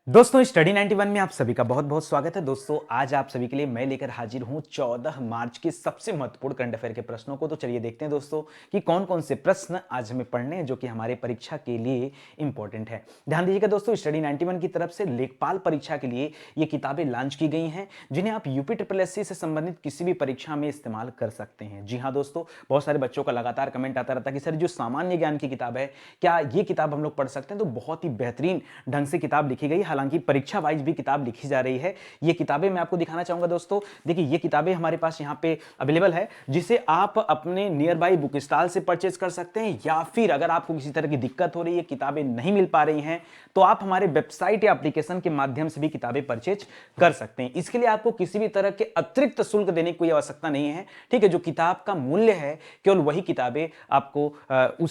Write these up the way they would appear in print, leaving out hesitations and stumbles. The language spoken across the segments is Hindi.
दोस्तों स्टडी 91 में आप सभी का बहुत बहुत स्वागत है। दोस्तों आज आप सभी के लिए मैं लेकर हाजिर हूं 14 मार्च के सबसे महत्वपूर्ण करंट अफेयर के प्रश्नों को। तो चलिए देखते हैं दोस्तों कि कौन कौन से प्रश्न आज हमें पढ़ने हैं जो कि हमारे परीक्षा के लिए इंपॉर्टेंट है। ध्यान दीजिएगा दोस्तों, स्टडी 91 की तरफ से लेखपाल परीक्षा के लिए ये किताबें लॉन्च की गई हैं जिन्हें आप यूपी SSC से संबंधित किसी भी परीक्षा में इस्तेमाल कर सकते हैं। जी हाँ दोस्तों, बहुत सारे बच्चों का लगातार कमेंट आता रहता है कि सर जो सामान्य ज्ञान की किताब है क्या ये किताब हम लोग पढ़ सकते हैं। तो बहुत ही बेहतरीन ढंग से किताब लिखी गई, हालांकि परीक्षा वाइज भी किताब लिखी जा रही है। ये किताबें मैं आपको दिखाना चाहूंगा दोस्तों। देखिए ये किताबें हमारे पास यहाँ पे अवेलेबल है जिसे आप अपने नियर बाई बुक स्टॉल से परचेज कर सकते हैं, या फिर अगर आपको किसी तरह की दिक्कत हो रही है, किताबें नहीं मिल पा रही हैं, तो आप हमारे वेबसाइट या एप्लीकेशन के माध्यम से भी किताबें परचेज कर सकते हैं। इसके लिए आपको किसी भी तरह के अतिरिक्त शुल्क देने की कोई आवश्यकता नहीं है। ठीक है, जो किताब का मूल्य है केवल वही किताबें आपको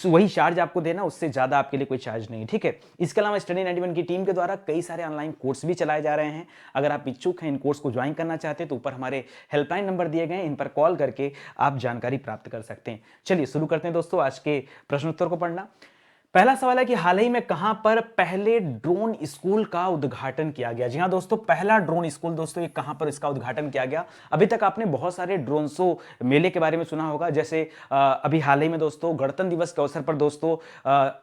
वही चार्ज आपको देना, उससे ज्यादा आपके लिए कोई चार्ज नहीं। ठीक है, इसके अलावा स्टडी 91 की टीम के द्वारा कई सारे ऑनलाइन कोर्स भी चलाए जा रहे हैं। अगर आप इच्छुक हैं इन कोर्स को ज्वाइन करना चाहते हैं तो ऊपर हमारे हेल्पलाइन नंबर दिए गए हैं, इन पर कॉल करके आप जानकारी प्राप्त कर सकते हैं। चलिए शुरू करते हैं दोस्तों आज के प्रश्नोत्तर को पढ़ना। पहला सवाल है कि हाल ही में कहां पर पहले ड्रोन स्कूल का उद्घाटन किया गया। जी हां दोस्तों, पहला ड्रोन स्कूल दोस्तों ये कहां पर इसका उद्घाटन किया गया। अभी तक आपने बहुत सारे ड्रोन शो मेले के बारे में सुना होगा, जैसे अभी हाल ही में दोस्तों गणतंत्र दिवस के अवसर पर दोस्तों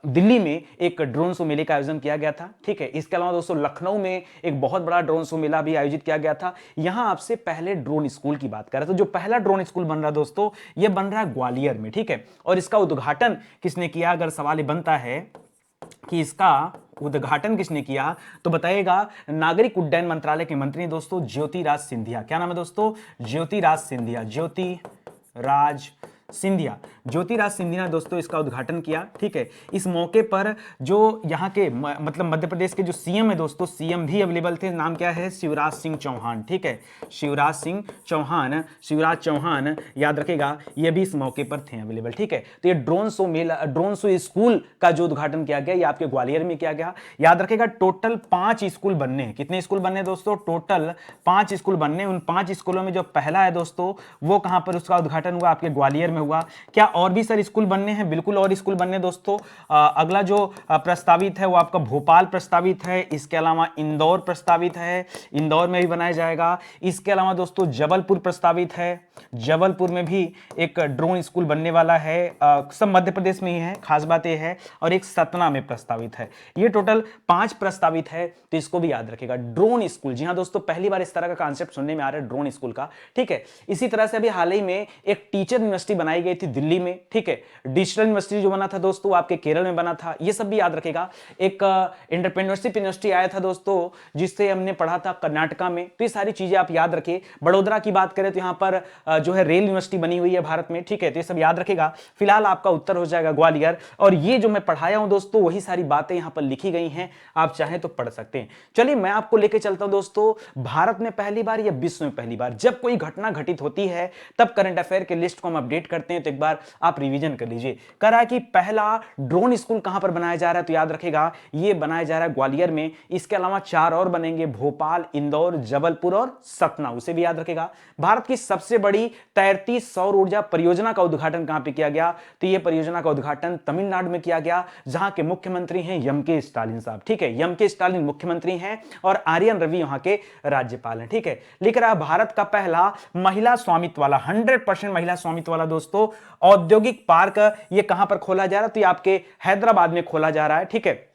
दिल्ली में एक ड्रोन शो मेले का आयोजन किया गया था। ठीक है, इसके अलावा दोस्तों लखनऊ में एक बहुत बड़ा ड्रोन शो मेला भी आयोजित किया गया था। यहां आपसे पहले ड्रोन स्कूल की बात कर रहे हैं, तो जो पहला ड्रोन स्कूल बन रहा है दोस्तों ये बन रहा है ग्वालियर में। ठीक है, और इसका उद्घाटन किसने किया, अगर सवाल बनता है कि इसका उद्घाटन किसने किया तो बताइएगा नागरिक उड्डयन मंत्रालय के मंत्री दोस्तों ज्योतिराज सिंधिया। क्या नाम है दोस्तों, ज्योतिराज सिंधिया। ज्योतिराज सिंधिया ने दोस्तों इसका उद्घाटन किया। ठीक है, इस मौके पर जो यहाँ के मतलब मध्य प्रदेश के जो सीएम है दोस्तों, सीएम भी अवेलेबल थे। नाम क्या है, शिवराज सिंह चौहान। ठीक है, शिवराज चौहान याद रखेगा, ये भी इस मौके पर थे अवेलेबल। ठीक है, तो ये ड्रोन शो स्कूल का जो उद्घाटन किया गया ये आपके ग्वालियर में किया गया। याद रखेगा टोटल 5 स्कूल बनने हैं। कितने स्कूल बनने दोस्तों, टोटल 5 स्कूल बनने। उन 5 स्कूलों में जो पहला है दोस्तों वो कहां पर उसका उद्घाटन हुआ, आपके ग्वालियर में हुआ। क्या और भी सर स्कूल बनने हैं, बिल्कुल और स्कूल बनने दोस्तों। अगला जो प्रस्तावित है वो आपका भोपाल प्रस्तावित है, इसके अलावा इंदौर प्रस्तावित है, इंदौर में भी बनाया जाएगा। इसके अलावा दोस्तों जबलपुर प्रस्तावित है, जबलपुर में भी एक ड्रोन स्कूल बनने वाला है। सब मध्य प्रदेश में ही है, खास बात यह है। और एक सतना में प्रस्तावित है। ये टोटल 5 प्रस्तावित है, तो इसको भी याद रखेगा ड्रोन स्कूल। जी हां दोस्तों, पहली बार इस तरह का कॉन्सेप्ट सुनने में आ रहा है ड्रोन स्कूल का। ठीक है, इसी तरह से अभी हाल ही में एक टीचर यूनिवर्सिटी बनाई गई थी दिल्ली में। ठीक है, डिजिटल यूनिवर्सिटी जो बना था दोस्तों आपके केरल में बना था, ये सब भी याद रखेगा। एक एंटरप्रेन्योरशिप यूनिवर्सिटी आया था दोस्तों जिससे हमने पढ़ा था कर्नाटका में। तो ये सारी चीजें आप याद रखिए। बड़ोदरा की बात करें तो यहां पर जो है रेल यूनिवर्सिटी बनी हुई है भारत में। ठीक है, तो ये सब याद रखेगा। फिलहाल आपका उत्तर हो जाएगा ग्वालियर। और ये जो मैं पढ़ाया हूं दोस्तों वही सारी बातें यहां पर लिखी गई हैं, आप चाहें तो पढ़ सकते हैं। चलिए मैं आपको लेके चलता हूं दोस्तों, भारत में पहली बार या विश्व में पहली बार जब कोई घटना घटित होती है तब करंट अफेयर के लिस्ट को हम अपडेट करते हैं। तो एक बार आप रिवीजन कर लीजिए। कह रहा है कि पहला ड्रोन स्कूल कहां पर बनाया जा रहा है, तो याद रखेगा ये बनाया जा रहा है ग्वालियर में। इसके अलावा 4 और बनेंगे, भोपाल, इंदौर, जबलपुर और सतना, उसे भी याद रखेगा। भारत की सबसे बड़ी तैरती सौर ऊर्जा परियोजना का उद्घाटन कहां पे किया गया, तो यह परियोजना का उद्घाटन तमिलनाडु में किया गया, जहां के मुख्यमंत्री हैं एम.के. स्टालिन साहब। ठीक है, एम.के. स्टालिन मुख्यमंत्री हैं और आर्यन रवि वहां के राज्यपाल हैं। ठीक है, लिख रहा है भारत का पहला महिला स्वामित्व वाला 100% महिला स्वामित्व वाला दोस्तों औद्योगिक पार्क ये कहां पर खोला जा रहा है, तो ये आपके हैदराबाद में खोला जा रहा है। ठीक है,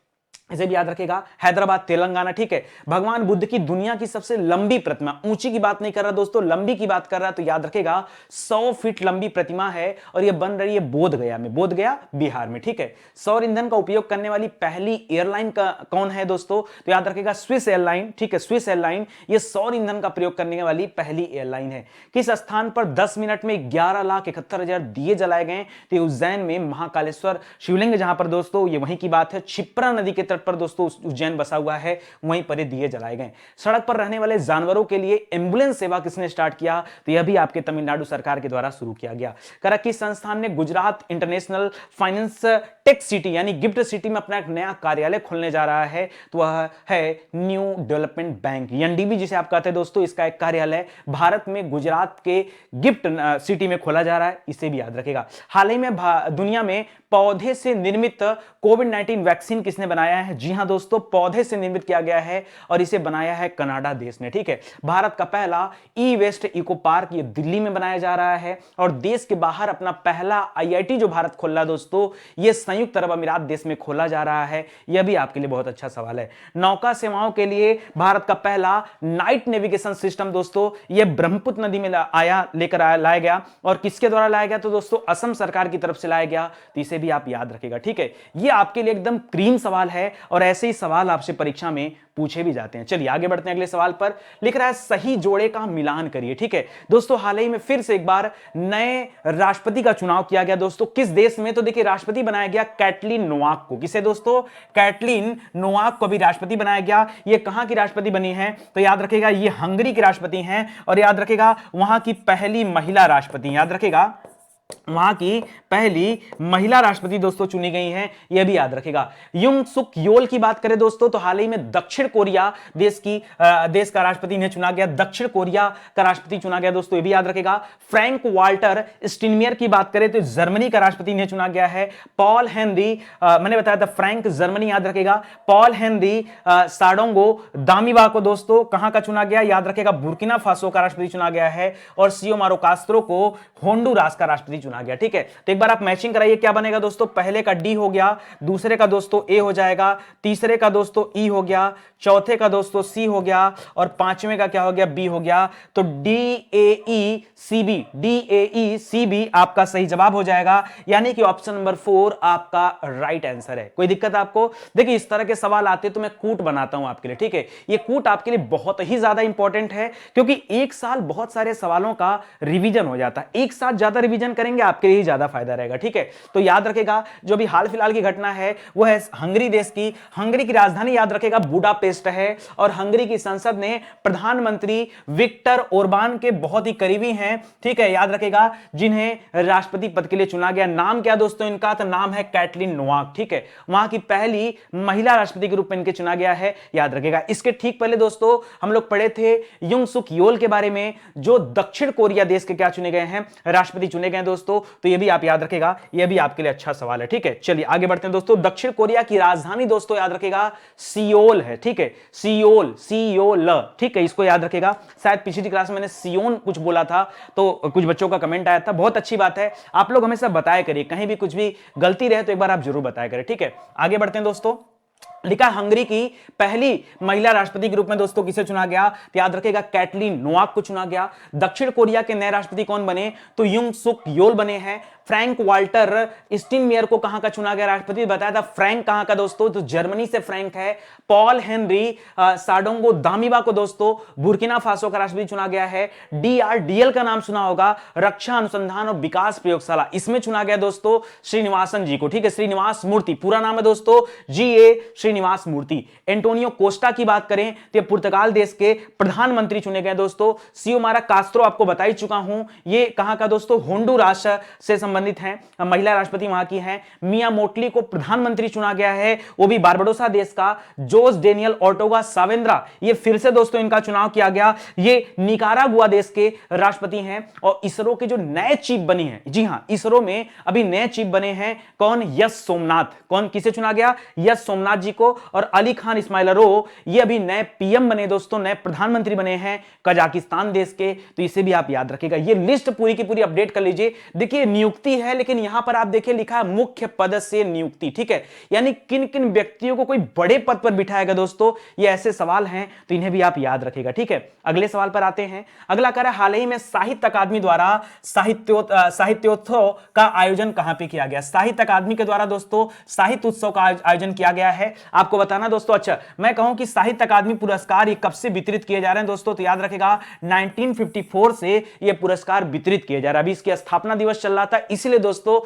इसे भी याद रखेगा, हैदराबाद तेलंगाना। ठीक है, भगवान बुद्ध की दुनिया की सबसे लंबी प्रतिमा, ऊंची की बात नहीं कर रहा दोस्तों, लंबी की बात कर रहा है, तो याद रखेगा 100 फीट लंबी प्रतिमा है और यह बन रही है बोधगया में, बोधगया बिहार में। ठीक है, सौर ईंधन का उपयोग करने वाली पहली एयरलाइन का कौन है दोस्तों, तो याद रखेगा स्विस एयरलाइन। ठीक है, स्विस एयरलाइन ये सौर ईंधन का प्रयोग करने वाली पहली एयरलाइन है। किस स्थान पर 10 मिनट में 11,71,000 दिए जलाए गए, तो उज्जैन में महाकालेश्वर शिवलिंग जहां पर दोस्तों ये वहीं की बात है, क्षिप्रा नदी के तट पर दोस्तों उज्जैन बसा हुआ है, वहीं पर ये दिए जलाए गए। सड़क पर रहने वाले जानवरों के लिए एम्बुलेंस सेवा किसने स्टार्ट किया, तो यह भी आपके तमिलनाडु सरकार के द्वारा शुरू किया गया। करा किस संस्थान ने Gujarat international finance tech city यानी गिफ्ट सिटी में अपना एक नया कार्यालय खोलने जा रहा है, तो वह है न्यू डेवलपमेंट बैंक, एनडीबी जिसे आप कहते हैं दोस्तों। इसका एक कार्यालय भारत में गुजरात के गिफ्ट सिटी में खोला जा रहा है, इसे भी याद रखेगा। हाल ही में दुनिया में पौधे से निर्मित कोविड-19 वैक्सीन किसने बनाया है? जी हां दोस्तों, पौधे से निर्मित किया गया है और इसे बनाया है कनाडा देश ने। ठीक है, भारत का पहला ई वेस्ट इको पार्क ये दिल्ली में बनाया जा रहा है और देश के बाहर अपना पहला आईआईटी जो भारत खोल रहा है दोस्तों, ये संयुक्त अरब अमीरात देश में खोला जा रहा है। यह भी आपके लिए बहुत अच्छा सवाल है। नौका सेवाओं के लिए भारत का पहला नाइट नेविगेशन सिस्टम दोस्तों, यह ब्रह्मपुत्र नदी में लाया गया और किसके द्वारा लाया गया? तो दोस्तों असम सरकार की तरफ से लाया गया। तो इसे भी आप याद रखिएगा। ठीक है, यह आपके लिए एकदम क्रीम सवाल है और ऐसे ही सवाल आपसे परीक्षा में पूछे भी जाते हैं। चलिए आगे बढ़ते हैं अगले सवाल पर। लिख रहा है सही जोड़े का मिलान करिए। ठीक है दोस्तों, हाल ही में फिर से एक बार नए राष्ट्रपति का चुनाव किया गया दोस्तों, किस देश में? तो देखिए राष्ट्रपति बनाया गया कैटलीन नोवाक को। किसे दोस्तों? कैटलीन नोवाक को भी राष्ट्रपति बनाया गया। ये कहां की राष्ट्रपति बनी है? तो याद रखेगा ये हंगरी के राष्ट्रपति हैं और याद रखेगा वहां की पहली महिला राष्ट्रपति, याद रखेगा वहां की पहली महिला राष्ट्रपति दोस्तों चुनी गई हैं, यह भी याद रखेगा। युंग सुक योल की बात करें दोस्तों, तो हाल ही में दक्षिण कोरिया देश का राष्ट्रपति इन्हें चुना गया, दक्षिण कोरिया का राष्ट्रपति चुना गया दोस्तों, यह भी याद रखेगा। फ्रैंक वाल्टर स्टीनमेयर की बात करें तो जर्मनी का राष्ट्रपति इन्हें चुना गया है। पॉल हेनरी, मैंने बताया था फ्रैंक जर्मनी, याद रखेगा। पॉल हेनरी साडोंगो दामिबा को दोस्तों कहां का चुना गया? याद रखेगा बुर्किना फासो का राष्ट्रपति चुना गया है और सियोमारो कास्त्रो को होंडुरास का राष्ट्रपति चुना गया। ठीक है, तो एक बार आप मैचिंग कराइए, क्या बनेगा दोस्तों? पहले का डी हो गया, दूसरे का दोस्तों ए हो जाएगा, तीसरे का दोस्तों ई हो गया, चौथे का दोस्तों सी हो गया और पांचवें का क्या हो गया? बी हो गया। तो D A E C B आपका सही जवाब हो जाएगा, यानी कि ऑप्शन नंबर 4 आपका राइट आंसर है। कोई दिक्कत आपको? देखिए इस तरह के सवाल आते तो मैं कूट बनाता हूं आपके लिए। ठीक है, ये कूट आपके लिए बहुत ही ज्यादा इंपॉर्टेंट है क्योंकि एक साल बहुत सारे सवालों का रिवीजन हो जाता है। एक साथ ज्यादा रिवीजन करेंगे आपके लिए ज्यादा फायदा रहेगा। ठीक है, तो याद रखेगा जो भी हाल फिलहाल की घटना है वो है हंगरी देश की। हंगरी की राजधानी याद रखेगा बुडापेस्ट है और हंगरी की संसद ने प्रधानमंत्री विक्टर ओरबान के बहुत ही करीबी हैं, ठीक है, याद रखेगा, जिन्हें राष्ट्रपति पद के लिए चुना गया। नाम क्या दोस्तों इनका? तो नाम है कैटलीन नोवाक। ठीक है, वहां की पहली महिला राष्ट्रपति के रूप में इनके चुना गया है, याद रखेगा। इसके ठीक पहले दोस्तों हम लोग पढ़े थे युंग सुक योल के बारे में, जो दक्षिण कोरिया देश के क्या चुने गए हैं? राष्ट्रपति चुने गए दोस्तों, तो ये भी आप याद रखेगा, ये भी आपके लिए अच्छा सवाल है। ठीक है, चलिए आगे बढ़ते हैं दोस्तों। दक्षिण कोरिया की राजधानी दोस्तों याद रखेगा सियोल है। ठीक है, सियोल, ठीक है, इसको याद रखेगा। शायद पिछली क्लास में मैंने सियोन कुछ बोला था तो कुछ बच्चों का कमेंट आया था, बहुत अच्छी बात है। आप लोग हमेशा बताया करिए, कहीं भी कुछ भी गलती रहे तो एक बार आप जरूर बताया करें। ठीक है, आगे बढ़ते हैं दोस्तों। लिखा हंगरी की पहली महिला राष्ट्रपति के रूप में दोस्तों किसे चुना गया? तो याद रखेगा कैटलीन नोवाक को चुना गया। दक्षिण कोरिया के नए राष्ट्रपति कौन बने? तो युंग सुक योल बने हैं। फ्रैंक वाल्टर स्टीनमेयर को कहां का चुना गया राष्ट्रपति? बताया था फ्रैंक कहां का दोस्तों? तो जर्मनी से फ्रैंक है। पॉल हेनरी साडोंगो दामिबा को दोस्तों बुर्किना फासो का राष्ट्रपति चुना गया है। DRDL का नाम सुना होगा, रक्षा अनुसंधान और विकास प्रयोगशाला, इसमें चुना गया दोस्तों श्रीनिवासन जी को। ठीक है, श्रीनिवास मूर्ति पूरा नाम है दोस्तों, GA श्रीनिवास मूर्ति। एंटोनियो कोस्टा की बात करें तो ये पुर्तगाल देश के प्रधानमंत्री चुने गए दोस्तों। सियोमारा कास्त्रो आपको बता ही चुका हूं, ये कहां का दोस्तों? होंडुरास से संबंधित हैं, महिला राष्ट्रपति वहां की हैं। मिया मोटली को प्रधानमंत्री चुना गया है, वो भी बारबाडोसा देश का। जोस डेनियल ओर्टेगा सावेंद्रा, ये फिर से दोस्तों इनका चुनाव किया गया, ये निकारागुआ देश के राष्ट्रपति हैं। और इसरो के जो नए चीफ बने हैं, जी हां, इसरो में अभी नए चीफ बने हैं, कौन? यश सोमनाथ। कौन, किसे चुना गया? यश सोमनाथ जी को। और अली खान इस्माइलरो, ये अभी नए PM बने दोस्तों, नए प्रधानमंत्री बने हैं कजाकिस्तान देश के। तो इसे भी आप याद रखिएगा, ये लिस्ट पूरी की पूरी अपडेट कर लीजिए। देखिए नियुक्ति है, लेकिन यहां पर आप देखिए लिखा है मुख्य पद से नियुक्ति। ठीक है, यानी किन किन व्यक्तियों को कोई बड़े पद पर बिठाएगा दोस्तों, ये ऐसे सवाल हैं, तो इन्हें भी आप याद रखिएगा। ठीक है, अगले सवाल पर आते हैं। अगला कह रहा है हाल ही में साहित्य अकादमी द्वारा साहित्योत्सव का आयोजन कहां पे किया गया? साहित्य अकादमी के द्वारा दोस्तों साहित्य उत्सव का आयोजन किया गया है। आपको बताना दोस्तों, अच्छा मैं कहूं कि साहित्य अकादमी पुरस्कार ये कब से वितरित किए जा रहे हैं दोस्तों? तो याद रखेगा 1954 से ये पुरस्कार वितरित किए जा रहे हैं। अभी इसकी स्थापना दिवस चल रहा था, इसलिए दोस्तों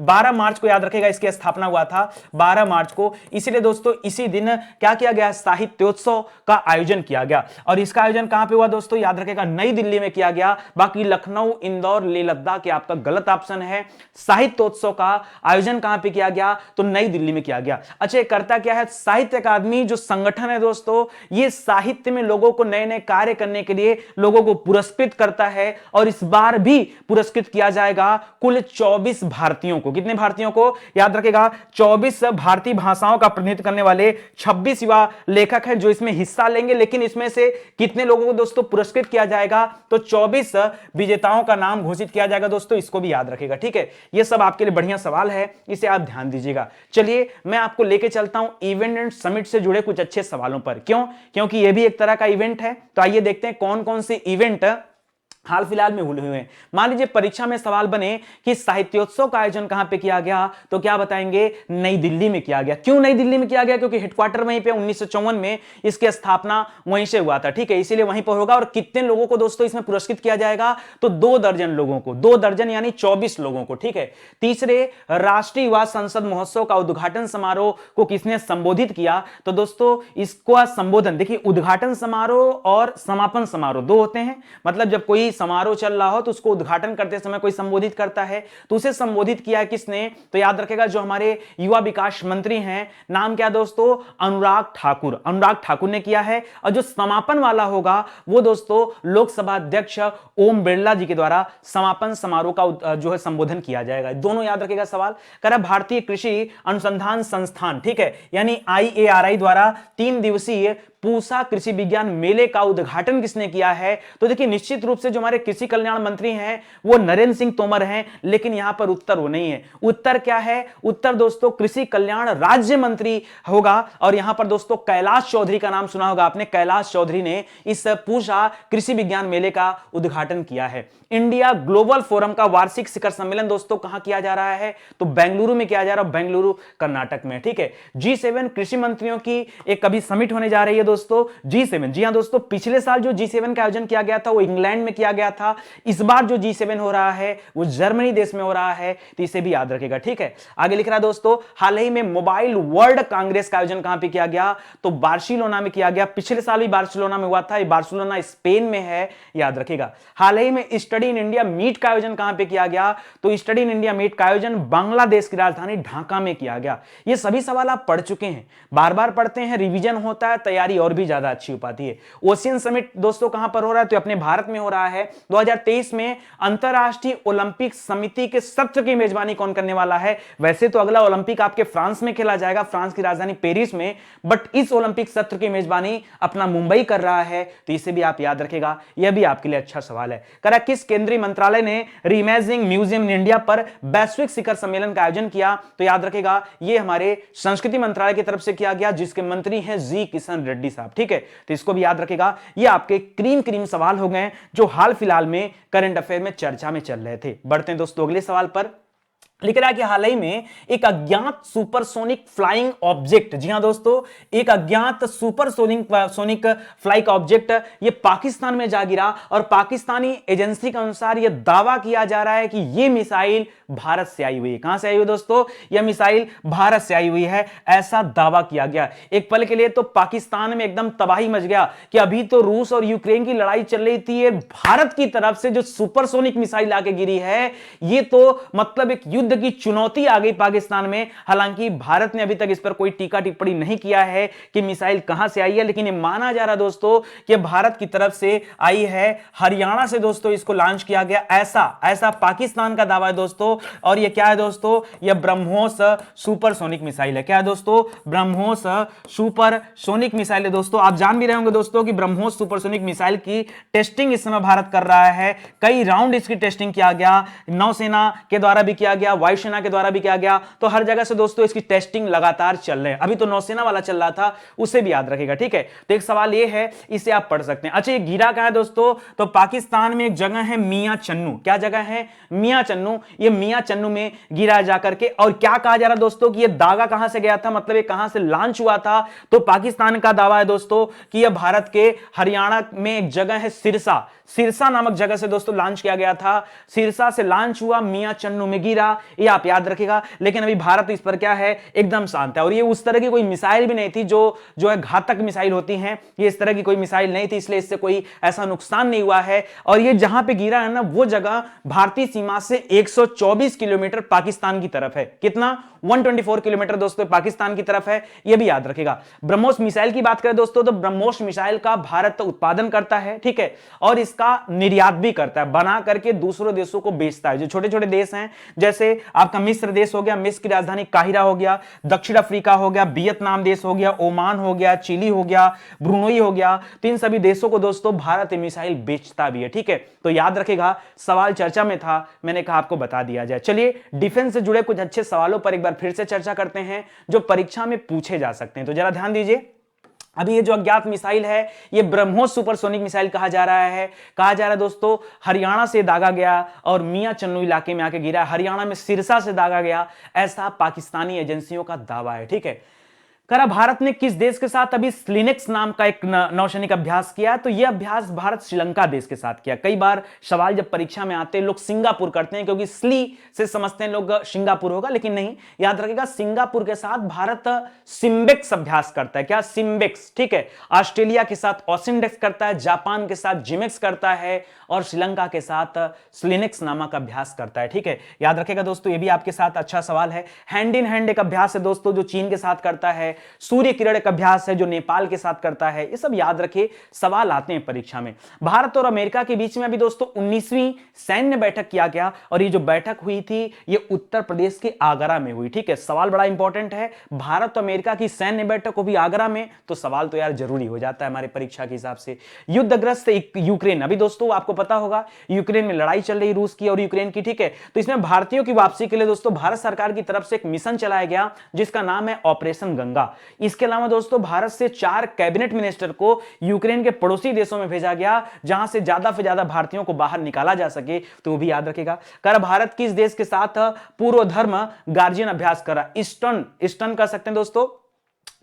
12 मार्च को याद रखेगा इसकी स्थापना हुआ था, 12 मार्च को। इसलिए दोस्तों इसी दिन क्या किया गया? साहित्योत्सव का आयोजन किया गया। और इसका आयोजन कहां पे हुआ दोस्तों? याद रखेगा नई दिल्ली में किया गया। बाकी लखनऊ, इंदौर, लेह लद्दाख आपका गलत ऑप्शन है। साहित्योत्सव का आयोजन कहां पे किया गया? तो नई दिल्ली में किया गया। अच्छा ये करता क्या है? है साहित्य अकादमी जो संगठन है दोस्तों, ये साहित्य में लोगों को नए नए कार्य करने के लिए लोगों को पुरस्कृत करता है और इस बार भी पुरस्कृत किया जाएगा कुल 24 भारतीयों को। कितने भारतीयों को? याद रखेगा 24 भारतीय भाषाओं का प्रतिनिधित्व करने वाले 26 युवा लेखक हैं जो इसमें हिस्सा लेंगे। लेकिन इसमें से कितने लोगों को दोस्तों पुरस्कृत किया जाएगा? तो 24 विजेताओं का नाम घोषित किया जाएगा दोस्तों, इसको भी याद रखेगा। ठीक है, ये सब आपके लिए बढ़िया सवाल है, इसे आप ध्यान दीजिएगा। चलिए मैं आपको लेके चलता हूं इवेंट एंड समिट से जुड़े कुछ अच्छे सवालों पर। क्यों? क्योंकि ये भी एक तरह का इवेंट है। तो आइए देखते हैं कौन कौन से इवेंट हाल फिलहाल में हुए हैं। मान लीजिए परीक्षा में सवाल बने कि साहित्योत्सव का आयोजन कहां पे किया गया, तो क्या बताएंगे? नई दिल्ली में किया गया। क्यों नई दिल्ली में किया गया? क्योंकि हेडक्वार्टर वहीं पे 1954 में इसकी स्थापना वहीं से हुआ था। ठीक है, इसीलिए वहीं पर होगा। और कितने लोगों को दोस्तों इसमें पुरस्कृत किया जाएगा? तो 2 दर्जन लोगों को, 2 दर्जन यानी 24 लोगों को। ठीक है, तीसरे राष्ट्रीय युवा संसद महोत्सव का उद्घाटन समारोह को किसने संबोधित किया? तो दोस्तों इसको संबोधन, देखिए उद्घाटन समारोह और समापन समारोह 2 होते हैं। मतलब जब कोई समारोह चल रहा हो तो उसको उद्घाटन करते समय कोई संबोधित करता है, तो उसे संबोधित किया है किसने? तो याद रखेगा जो हमारे युवा विकास मंत्री हैं, नाम क्या दोस्तों? अनुराग ठाकुर। अनुराग ठाकुर ने किया है। और जो समापन वाला होगा वो दोस्तों लोकसभा अध्यक्ष ओम बिरला जी के द्वारा समापन समारोह का जो है संबोधन किया जाएगा। दोनों याद रखेगा सवाल। कह भारतीय कृषि अनुसंधान संस्थान, ठीक है, यानी IARI द्वारा 3 दिवसीय पूसा कृषि विज्ञान मेले का उद्घाटन किसने किया है? तो देखिए निश्चित रूप से जो हमारे कृषि कल्याण मंत्री हैं वो नरेंद्र सिंह तोमर हैं, लेकिन यहां पर उत्तर वो नहीं है। उत्तर क्या है? उत्तर दोस्तों कृषि कल्याण राज्य मंत्री होगा। और यहां पर दोस्तों कैलाश चौधरी का नाम सुना होगा आपने। कैलाश चौधरी ने इस पूसा कृषि विज्ञान मेले का उद्घाटन किया है। इंडिया ग्लोबल फोरम का वार्षिक शिखर सम्मेलन दोस्तों कहां किया जा रहा है? तो बेंगलुरु में किया जा रहा है, बेंगलुरु कर्नाटक में। ठीक है, G7 कृषि मंत्रियों की एक कभी समिट होने जा रही है दोस्तों, G7। जी हां दोस्तों, पिछले साल जो G7 का आयोजन किया गया था वो इंग्लैंड में किया गया था। इस बार जो G7 हो रहा है वो जर्मनी देश में हो रहा है, तो इसे भी याद रखेगा। ठीक है, आगे लिख रहा है दोस्तों, हाल ही में मोबाइल वर्ल्ड कांग्रेस का आयोजन कहां पे किया गया? तो बार्सिलोना में किया गया। पिछले साल भी बार्सिलोना में हुआ था, ये बार्सिलोना स्पेन में है, याद रखेगा। हाल ही में स्टडी इन इंडिया मीट का आयोजन कहां पे किया गया? तो स्टडी इन इंडिया मीट का आयोजन बांग्लादेश की राजधानी ढाका में किया गया। ये सभी सवाल आप पढ़ चुके हैं, बार बार पढ़ते हैं, रिवीजन होता है, तैयारी और भी ज्यादा अच्छी हो पाती है। ओशियन समिट दोस्तों कहां पर हो रहा है? तो अपने भारत में हो रहा है। 2023 में अंतरराष्ट्रीय ओलंपिक समिति के सत्र की मेजबानी कौन करने वाला है? वैसे तो अगला ओलंपिक आपके फ्रांस में खेला जाएगा, फ्रांस की राजधानी पेरिस में, बट इस ओलंपिक सत्र की मेजबानी अपना मुंबई कर रहा है, तो इसे भी आप याद रखेगा। यह भी आपके लिए अच्छा सवाल है। करा किस केंद्रीय मंत्रालय ने रीइमेजिनिंग म्यूजियम इन इंडिया पर वैश्विक शिखर सम्मेलन का आयोजन किया? तो याद रखेगा यह हमारे संस्कृति मंत्रालय की तरफ से किया गया, जिसके मंत्री हैं जी किशन रेड्डी साहब। ठीक है, तो इसको भी याद रखेगा। ये आपके क्रीम सवाल हो गए जो हाल फिलहाल में करंट अफेयर में चर्चा में चल रहे थे। बढ़ते हैं दोस्तों अगले सवाल पर। लिख रहा है कि हाल ही में एक अज्ञात सुपरसोनिक फ्लाइंग ऑब्जेक्ट, जी हां दोस्तों, एक अज्ञात सुपरसोनिक फ्लाइंग ऑब्जेक्ट ये पाकिस्तान में जा गिरा। और पाकिस्तानी एजेंसी के अनुसार यह दावा किया जा रहा है कि यह मिसाइल भारत से आई हुई है। कहां से आई हुई दोस्तों? यह मिसाइल भारत से आई हुई है, ऐसा दावा किया गया। एक पल के लिए तो पाकिस्तान में एकदम तबाही मच गया कि अभी तो रूस और यूक्रेन की लड़ाई चल रही थी, भारत की तरफ से जो सुपरसोनिक मिसाइल आके गिरी है, ये तो मतलब एक युद्ध की चुनौती आ गई पाकिस्तान में। हालांकि भारत ने अभी तक इस पर कोई टीका टिप्पणी नहीं किया है कि मिसाइल कहां से आई है, लेकिन यह माना जा रहा दोस्तों कि भारत की तरफ से आई है, हरियाणा से दोस्तों इसको लॉन्च किया गया, ऐसा पाकिस्तान का दावा है दोस्तों। और यह क्या है दोस्तों? यह ब्रह्मोस सुपरसोनिक मिसाइल है। क्या है दोस्तों? ब्रह्मोस सुपरसोनिक मिसाइल है दोस्तों। आप जान भी रहे होंगे दोस्तों कि ब्रह्मोस सुपरसोनिक मिसाइल की टेस्टिंग इस समय भारत कर रहा है। कई राउंड इसकी टेस्टिंग किया गया, नौसेना के द्वारा भी किया गया, वायुसेना के द्वारा भी किया गया, तो हर जगह से दोस्तों इसकी टेस्टिंग लगातार चल रहे हैं। अभी तो नौसेना वाला चल रहा था, उसे भी याद रखेगा। ठीक है, तो एक सवाल ये है, इसे आप पढ़ सकते हैं। अच्छा, ये गिरा कहां है दोस्तों? तो पाकिस्तान में एक जगह है मियां चन्नू। क्या जगह है? मियां चन्नू। ये मियां चन्नू में गिरा जाकर के। और क्या कहा जा रहा दोस्तों कि ये दागा कहां से गया था, मतलब ये कहां से लॉन्च हुआ था? तो पाकिस्तान का दावा है दोस्तों कि यह भारत के हरियाणा में एक जगह है सिरसा नामक जगह से दोस्तों लॉन्च किया गया था। सिरसा से लॉन्च हुआ, मियां चन्नू में गिरा, ये आप याद रखेगा। लेकिन अभी भारत इस पर क्या है? एकदम शांत है। और ये उस तरह की कोई मिसाइल भी नहीं थी जो है घातक मिसाइल होती हैं, ये इस तरह की कोई मिसाइल नहीं थी, इसलिए इससे कोई ऐसा नुकसान नहीं हुआ है। और ये जहां पे गिरा है ना, वो जगह भारतीय सीमा से 124 किलोमीटर पाकिस्तान की तरफ है। कितना? 124 किलोमीटर दोस्तों पाकिस्तान की तरफ है, यह भी याद रखेगा। ब्रह्मोस मिसाइल की बात करें दोस्तों तो ब्रह्मोस मिसाइल का भारत उत्पादन करता है, ठीक है, और इसका निर्यात भी करता है, बना करके दूसरे देशों को बेचता है। जो छोटे छोटे देश हैं जैसे आपका मिस्र देश हो गया, मिस्र की राजधानी काहिरा हो गया, दक्षिण अफ्रीका हो गया, वियतनाम देश हो गया, ओमान हो गया, चिली हो गया, ब्रुनोई हो गया, तो इन सभी देशों को दोस्तों भारत मिसाइल बेचता भी है, ठीक है। तो याद रखेगा, सवाल चर्चा में था, मैंने कहा आपको बता दिया जाए। चलिए डिफेंस से जुड़े कुछ अच्छे सवालों पर एक बार फिर से चर्चा करते हैं जो परीक्षा में पूछे जा सकते हैं। तो जरा ध्यान दीजिए, अभी ये जो अज्ञात मिसाइल है ये ब्रह्मोस सुपरसोनिक मिसाइल कहा जा रहा है। कहा जा रहा है दोस्तों हरियाणा से दागा गया और मियां चन्नू इलाके में आके गिरा, हरियाणा में सिरसा से दागा गया, ऐसा पाकिस्तानी एजेंसियों का दावा है, ठीक है। करा भारत ने किस देश के साथ अभी स्लिनेक्स नाम का एक नौसैनिक अभ्यास किया? तो यह अभ्यास भारत श्रीलंका देश के साथ किया। कई बार सवाल जब परीक्षा में आते हैं लोग सिंगापुर करते हैं क्योंकि स्ली से समझते हैं लोग सिंगापुर होगा, लेकिन नहीं, याद रखिएगा सिंगापुर के साथ भारत सिम्बेक्स अभ्यास करता है। क्या? सिम्बेक्स, ठीक है। ऑस्ट्रेलिया के साथ ओसिंडेक्स करता है, जापान के साथ जिमेक्स करता है और श्रीलंका के साथ स्लिनेक्स नामक अभ्यास करता है, ठीक है। याद रखेगा दोस्तों, यह भी आपके साथ अच्छा सवाल है। हैंड इन हैंड एक अभ्यास है दोस्तों जो चीन के साथ करता है। सूर्य किरण एक अभ्यास है जो नेपाल के साथ करता है। ये सब याद रखिए, सवाल आते हैं परीक्षा में। भारत और अमेरिका के बीच में अभी दोस्तों 19वीं सैन्य बैठक किया गया और ये जो बैठक हुई थी ये उत्तर प्रदेश के आगरा में हुई, ठीक है। सवाल बड़ा इंपॉर्टेंट है, भारत और अमेरिका की सैन्य बैठक को भी आगरा में, तो सवाल तो यार जरूरी हो जाता है हमारे परीक्षा के हिसाब से। युद्धग्रस्त यूक्रेन, अभी दोस्तों आपको पता होगा यूक्रेन में लड़ाई चल रही रूस की और यूक्रेन की, ठीक है। तो इसमें भारतीयों की वापसी के लिए दोस्तों भारत सरकार की तरफ से एक मिशन चलाया गया जिसका नाम है ऑपरेशन गंगा। इसके अलावा दोस्तों भारत से 4 कैबिनेट मिनिस्टर को यूक्रेन के पड़ोसी देशों में भेजा गया जहां से ज्यादा भारतीयों को बाहर निकाला जा सके, तो वो भी याद रखेगा। कर भारत किस देश के साथ पूर्व धर्म गार्जियन अभ्यास करा? ईस्टर्न कर सकते हैं दोस्तों।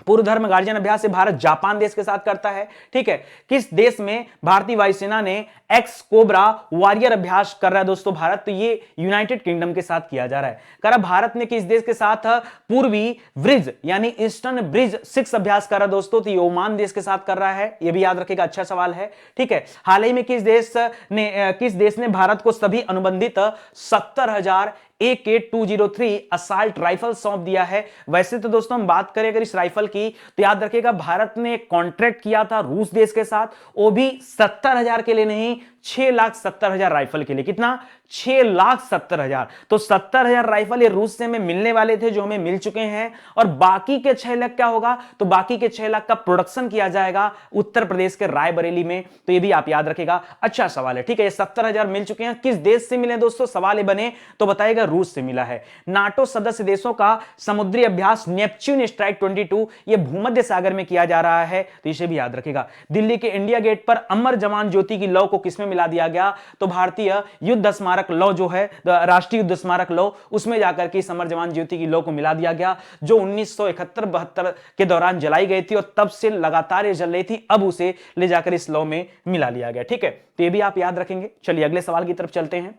पूर्व धर्म गार्जियन अभ्यास से भारत जापान देश के साथ करता है, ठीक है। किस देश में भारतीय वायुसेना ने एक्स कोबरा वॉरियर अभ्यास कर रहा है दोस्तों भारत? तो ये यूनाइटेड किंगडम के साथ किया जा रहा है। करा भारत ने किस देश के साथ पूर्वी ब्रिज यानी ईस्टर्न ब्रिज 6 अभ्यास कर रहा है दोस्तों? तो ये ओमान देश के साथ कर रहा है, ये भी याद रखेगा, अच्छा सवाल है, ठीक है। हाल ही में किस देश ने भारत को सभी अनुबंधित 70,000 AK-203 असॉल्ट राइफल सौंप दिया है? वैसे तो दोस्तों हम बात करें अगर इस राइफल की तो याद रखिएगा भारत ने कॉन्ट्रैक्ट किया था रूस देश के साथ, वो भी 70,000 के लिए नहीं, 6,70,000 राइफल के लिए। कितना? 6,70,000। तो 70,000 राइफल ये रूस से हमें मिलने वाले थे जो हमें मिल चुके हैं, और बाकी के 6 लाख क्या होगा? तो बाकी के 6 लाख का प्रोडक्शन किया जाएगा उत्तर प्रदेश के रायबरेली में, तो ये भी आप याद रखेगा, अच्छा सवाल है, ठीक है। ये 70,000 मिल चुके हैं, किस देश से मिले दोस्तों? सवाल ये बने तो बताएगा रूस से मिला है। नाटो सदस्य देशों का समुद्री अभ्यास नेपच्यून स्ट्राइक 22 ये भूमध्य सागर में किया जा रहा है, तो इसे भी याद रखेगा। दिल्ली के इंडिया गेट पर अमर जवान ज्योति की लौ को किसमें मिला दिया गया? तो भारतीय युद्ध स्मारक लौ जो है, राष्ट्रीय युद्ध स्मारक लौ, उसमें जाकर के अमर जवान ज्योति की लौ को मिला दिया गया जो 1971-72 के दौरान जलाई गई थी और तब से लगातार ये जल रही थी, अब उसे ले जाकर इस लौ में मिला लिया गया, ठीक है। तो ये भी आप याद रखेंगे। चलिए अगले सवाल की तरफ चलते हैं।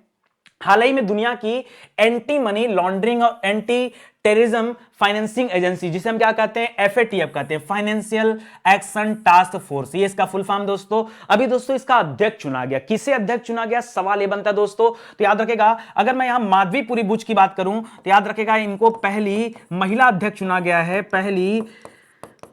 हाल ही में दुनिया की एंटी मनी लॉन्ड्रिंग और एंटी टेररिज्म फाइनेंसिंग एजेंसी, जिसे हम क्या कहते हैं? FATF कहते हैं, फाइनेंशियल एक्शन टास्क फोर्स, ये इसका फुल फॉर्म दोस्तों। अभी दोस्तों इसका अध्यक्ष चुना गया। किसे अध्यक्ष चुना गया? सवाल ये बनता है दोस्तों, तो याद रखेगा अगर मैं यहां माधवीपुरी बुच की बात करूं तो याद रखेगा इनको पहली महिला अध्यक्ष चुना गया है, पहली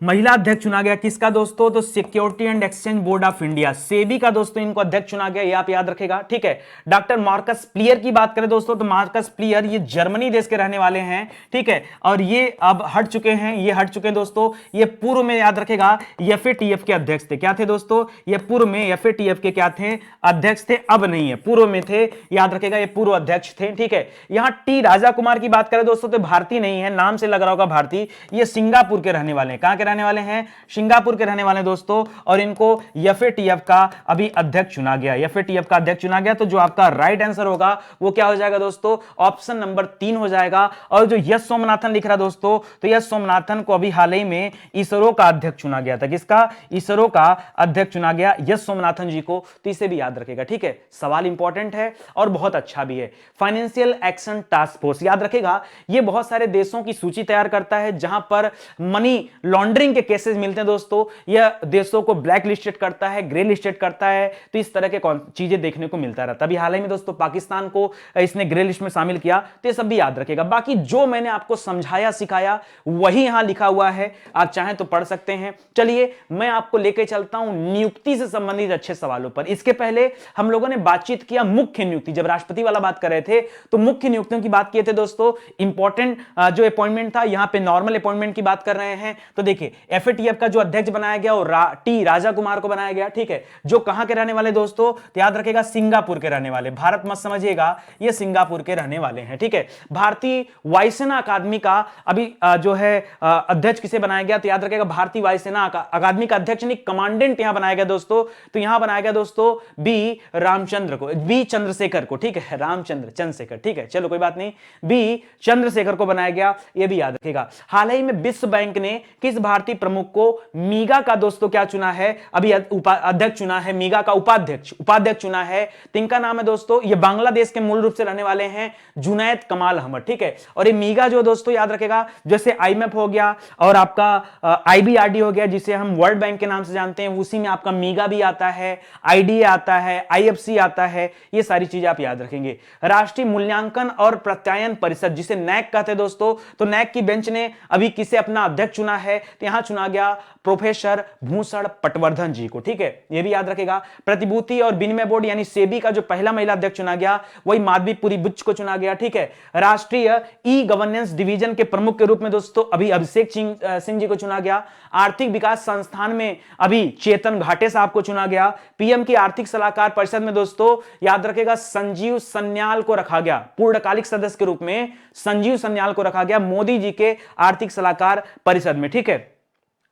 महिला अध्यक्ष चुना गया। किसका दोस्तों? तो security and exchange board of India, SEBI का दोस्तों इनको अध्यक्ष चुना गया, ये आप याद रखेगा, ठीक है। डॉक्टर मार्कस प्लियर की बात करें दोस्तों तो मार्कस प्लियर ये जर्मनी देश के रहने वाले हैं, ठीक है, और ये अब हट चुके हैं, ये हट चुके हैं दोस्तों। ये पूर्व में याद रखेगा FATF के अध्यक्ष थे। क्या थे दोस्तों? ये पूर्व में FATF के क्या थे? अध्यक्ष थे, अब नहीं है, पूर्व में थे, याद रखेगा, ये पूर्व अध्यक्ष थे, ठीक है। यहां टी राजा कुमार की बात करें दोस्तों तो भारतीय नहीं है, नाम से लग रहा होगा भारतीय, ये सिंगापुर के रहने वाले हैं। कहां के रहने वाले हैं? सिंगापुर के रहने वाले दोस्तों, और इनको FATF का अभी अध्यक्ष चुना गया, FATF का अध्यक्ष चुना गया। तो जो आपका राइट आंसर होगा वो क्या हो जाएगा दोस्तों? ऑप्शन नंबर 3 हो जाएगा। और जो यस सोमनाथन लिख रहा दोस्तों, तो यस सोमनाथन को अभी हाल ही में इसरो का अध्यक्ष चुना गया था। किसका? इसरो का अध्यक्ष चुना गया यस सोमनाथन जी को, तो इसे भी याद रखेगा, ठीक है। सवाल इंपॉर्टेंट है और बहुत अच्छा भी है। फाइनेंशियल एक्शन टास्क फोर्स, याद रखेगा ये बहुत सारे देशों की सूची तैयार करता है जहां पर मनी लॉन्ड्रिंग लॉन्ड्रिंग के केसेस मिलते हैं दोस्तों, यह देशों को ब्लैक लिस्टेड करता है, ग्रे लिस्टेड करता है, तो इस तरह के चीजें देखने को मिलता रहता है। अभी हाल ही में दोस्तों पाकिस्तान को इसने ग्रे लिस्ट में शामिल किया, तो ये सब भी याद रखेगा। बाकी जो मैंने आपको समझाया सिखाया वही यहां लिखा हुआ है, आप चाहें तो पढ़ सकते हैं। चलिए मैं आपको लेकर चलता हूं नियुक्ति से संबंधित अच्छे सवालों पर। इसके पहले हम लोगों ने बातचीत किया मुख्य नियुक्ति, जब राष्ट्रपति वाला बात कर रहे थे तो मुख्य नियुक्तियों की बात किए थे दोस्तों। इंपॉर्टेंट जो अपॉइंटमेंट था, यहां पे नॉर्मल अपॉइंटमेंट की बात कर रहे हैं। तो देखिए एफएटीएफ का जो अध्यक्ष बनाया गया और टी राजा कुमार को बनाया गया, ठीक है, जो कहां के रहने वाले दोस्तों, तो याद रखेगा सिंगापुर के रहने वाले, भारत मत समझिएगा, ये सिंगापुर के रहने वाले हैं, ठीक है। भारतीय वायुसेना अकादमी का अभी जो है अध्यक्ष किसे बनाया गया, तो याद रखेगा भारतीय वायुसेना अकादमी का अध्यक्ष नहीं, कमांडेंट यहां बनाया गया दोस्तों, तो यहां बनाया गया दोस्तों बी रामचंद्र को, बी चंद्रशेखर को, ठीक है, रामचंद्र चंद्रशेखर, ठीक है, चलो कोई बात नहीं, बी चंद्रशेखर को बनाया गया, यह भी याद रखेगा। हाल ही में विश्व बैंक ने किस भारतीय प्रमुख को मीगा का दोस्तों क्या चुना है, अभी अध्यक्ष चुना है, मीगा का उपाध्यक्ष चुना है, तिनका नाम है दोस्तों, ये बांग्लादेश के मूल रूप से रहने वाले हैं, जुनैद कमाल अहमद, ठीक है। और ये मीगा जो दोस्तों याद रखेगा, जैसे आईएमएफ हो गया और आपका आईबीआरडी हो गया, जिसे हम वर्ल्ड बैंक के नाम से जानते हैं, उसी में आपका मीगा भी आता है, आईडीए आता है, आईएफसी आता है, ये सारी चीजें आप याद रखेंगे। राष्ट्रीय मूल्यांकन और प्रत्यायन परिषद, जिसे नैक कहते हैं दोस्तों, तो नैक की बेंच ने अभी किसे अपना अध्यक्ष चुना है, तो यहां चुना गया प्रोफेसर भूषण पटवर्धन जी को, ठीक है, यह भी याद रखेगा। प्रतिभूति और विनिमय बोर्ड यानी सेबी का जो पहला महिला अध्यक्ष चुना गया, वही माधवीपुरी बुच्च को चुना गया, ठीक है। राष्ट्रीय ई गवर्नेंस डिवीजन के प्रमुख के रूप में दोस्तों अभी अभिषेक सिंह जी को चुना गया। आर्थिक विकास संस्थान में अभी चेतन घाटे साहब को चुना गया। पीएम की आर्थिक सलाहकार परिषद में दोस्तों याद रखेगा संजीव सन्याल को रखा गया, पूर्णकालिक सदस्य के रूप में संजीव सन्याल को रखा गया मोदी जी के आर्थिक सलाहकार परिषद में, ठीक है।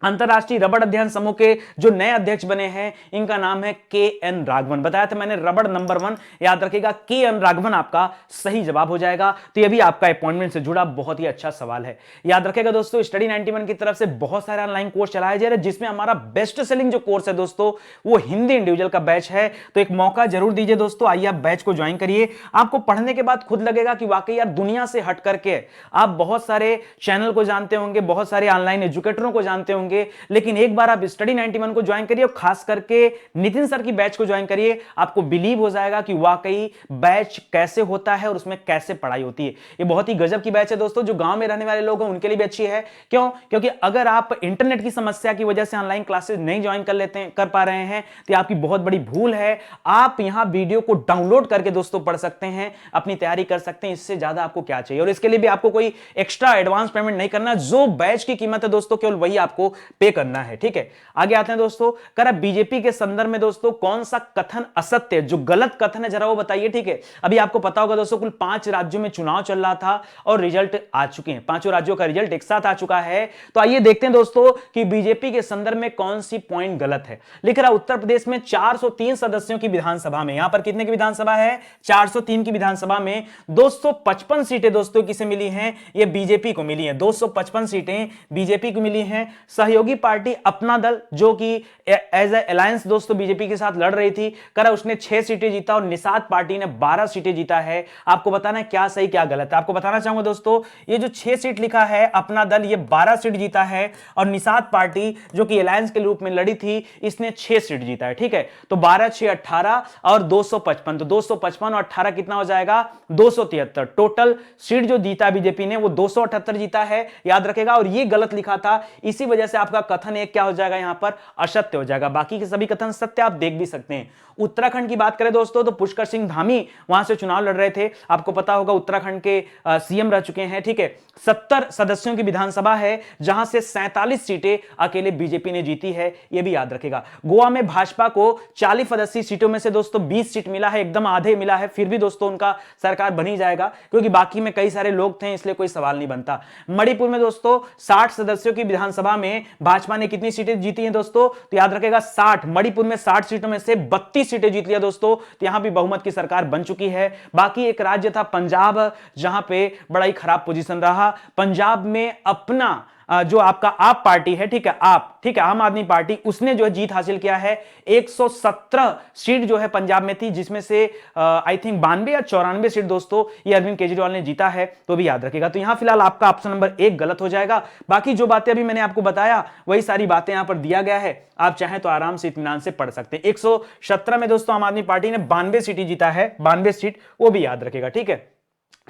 अंतरराष्ट्रीय रबड़ अध्ययन समूह के जो नए अध्यक्ष बने हैं, इनका नाम है के एन राघवन, बताया था मैंने, रबड़ नंबर 1 याद रखिएगा, के एन राघवन आपका सही जवाब हो जाएगा। तो यह भी आपका अपॉइंटमेंट से जुड़ा बहुत ही अच्छा सवाल है। याद रखिएगा दोस्तों, स्टडी 91 की तरफ से बहुत सारे ऑनलाइन कोर्स चलाए जा रहे हैं, जिसमें हमारा बेस्ट सेलिंग जो कोर्स है दोस्तों, वो हिंदी इंडिविजुअल का बैच है। तो एक मौका जरूर दीजिए दोस्तों, आइए आप बैच को ज्वाइन करिए। आपको पढ़ने के बाद खुद लगेगा कि वाकई यार दुनिया से हट करके आप बहुत सारे चैनल को जानते होंगे, बहुत सारे ऑनलाइन एजुकेटरों को जानते होंगे, लेकिन एक बार आप स्टडी 91 को ज्वाइन करिए और खास करके नितिन सर की बैच को ज्वाइन करिए, आपको बिलीव हो जाएगा कि वाकई बैच कैसे होता है और उसमें कैसे पढ़ाई होती है। ये बहुत ही गजब की बैच है दोस्तों, जो गांव में रहने वाले लोग हैं उनके लिए भी अच्छी है। क्यों? क्योंकि अगर आप इंटरनेट की समस्या की वजह से ऑनलाइन क्लासेस नहीं ज्वाइन कर पा रहे हैं, तो आपकी बहुत बड़ी भूल है। आप यहां वीडियो को डाउनलोड करके दोस्तों पढ़ सकते हैं, अपनी तैयारी कर सकते हैं, इससे ज्यादा आपको क्या चाहिए। और इसके लिए भी आपको कोई एक्स्ट्रा एडवांस पेमेंट नहीं करना, जो बैच की कीमत है दोस्तों केवल वही आपको पे करना है, ठीक है। आगे आते हैं दोस्तों, करा बीजेपी के संदर्भ में दोस्तों कौन सा कथन असत्य, जो गलत कथन है जरा वो बताइए, ठीक है। अभी आपको पता होगा दोस्तों, कुल 5 राज्यों में चुनाव चल रहा था और रिजल्ट आ चुके हैं, 5 राज्यों का रिजल्ट एक साथ आ चुका है। तो आइए देखते हैं दोस्तों कि बीजेपी के संदर्भ में कौन सी पॉइंट गलत है। लिख रहा उत्तर प्रदेश में 403 सदस्यों की विधानसभा में, यहां पर कितने की विधानसभा है, 403 की विधानसभा में 255 सीटें दोस्तों किसे मिली हैं, ये बीजेपी को मिली हैं, 255 सीटें बीजेपी को मिली हैं। सहयोगी पार्टी अपना दल, जो कि एज ए अलायंस दोस्तों बीजेपी के साथ लड़ रही थी, करा उसने 6 सीटें जीता और निषाद पार्टी ने 12 सीटें जीता है। आपको बताना है क्या सही क्या गलत है। आपको बताना चाहूंगा दोस्तों, ये जो 6 सीट लिखा है अपना दल, ये 12 सीट जीता है, और निषाद पार्टी जो कि अलायंस के रूप में लड़ी थी, इसने 6 सीट जीता है, ठीक है। तो 12 6 18 और 255, तो 255 और 18 कितना हो जाएगा, 273। टोटल सीट जो जीता बीजेपी ने वो 278 जीता है, याद रखेगा। और ये गलत लिखा था, इसी वजह से आपका कथन एक क्या हो जाएगा, यहां पर असत्य हो जाएगा। बाकी के सभी कथन सत्य आप देख भी सकते हैं। उत्तराखंड की बात करें दोस्तों, तो पुष्कर सिंह धामी वहां से चुनाव लड़ रहे थे, आपको पता होगा उत्तराखंड के सीएम रह चुके हैं, ठीक है। 70 सदस्यों की विधानसभा है, जहां से 47 सीटें अकेले बीजेपी ने जीती है, यह भी याद रखेगा। गोवा में भाजपा को 40 सदस्यीय सीटों में से दोस्तों 20 सीट मिला है, एकदम आधे मिला है, फिर भी दोस्तों उनका सरकार बनी जाएगा, क्योंकि बाकी में कई सारे लोग थे, इसलिए कोई सवाल नहीं बनता। मणिपुर में दोस्तों 60 सदस्यों की विधानसभा में भाजपा ने कितनी सीटें जीती हैं दोस्तों, तो याद रखेगा 60, मणिपुर में 60 सीटों में से 32 सीटें जीत लिया दोस्तों, तो यहां भी बहुमत की सरकार बन चुकी है। बाकी एक राज्य था पंजाब, जहां पे बड़ा ही खराब पोजीशन रहा। पंजाब में अपना जो आपका आप पार्टी है, ठीक है, आप, ठीक है, आम आदमी पार्टी, उसने जो है जीत हासिल किया है। 117 सीट जो है पंजाब में थी, जिसमें से आई थिंक 92 या 94 सीट दोस्तों ये अरविंद केजरीवाल ने जीता है, तो भी याद रखेगा। तो यहां फिलहाल आपका ऑप्शन नंबर 1 गलत हो जाएगा। बाकी जो बातें अभी मैंने आपको बताया वही सारी बातें यहां पर दिया गया है, आप चाहें तो आराम से इत्मीनान से पढ़ सकते हैं। 117 में दोस्तों आम आदमी पार्टी ने 92 सीट जीता है, 92 सीट, वो भी याद रखेगा, ठीक है।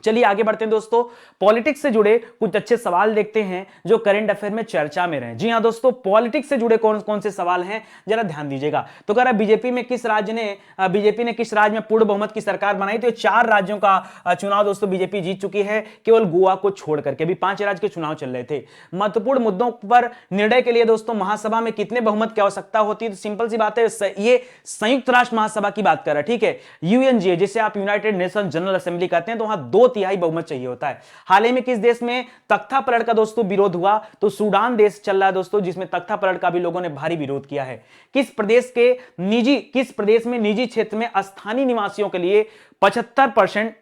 चलिए आगे बढ़ते हैं दोस्तों, पॉलिटिक्स से जुड़े कुछ अच्छे सवाल देखते हैं जो करंट अफेयर में चर्चा में रहे। जी हां दोस्तों, पॉलिटिक्स से जुड़े कौन कौन से सवाल हैं जरा ध्यान दीजिएगा। तो कह रहा बीजेपी ने किस राज्य में पूर्ण बहुमत की सरकार बनाई? तो ये 4 राज्यों का चुनाव दोस्तों बीजेपी जीत चुकी है, केवल गोवा को छोड़ करके। अभी 5 राज्य के चुनाव चल रहे थे। महत्वपूर्ण मुद्दों पर निर्णय के लिए दोस्तों महासभा में कितने बहुमत की आवश्यकता होती है? तो सिंपल सी बात है, ये संयुक्त राष्ट्र महासभा की बात कर रहा है, ठीक है, यूएनजीए, जिसे आप यूनाइटेड नेशन जनरल असेंबली कहते हैं, तो वहां 2/3 बहुमत चाहिए होता है। हाल ही में किस देश में तख्ता पलट का दोस्तों विरोध हुआ? तो सूडान देश चल रहा है दोस्तों, जिसमें तख्ता पलट का भी लोगों ने भारी विरोध किया है। किस प्रदेश में निजी क्षेत्र में स्थानीय निवासियों के लिए 75%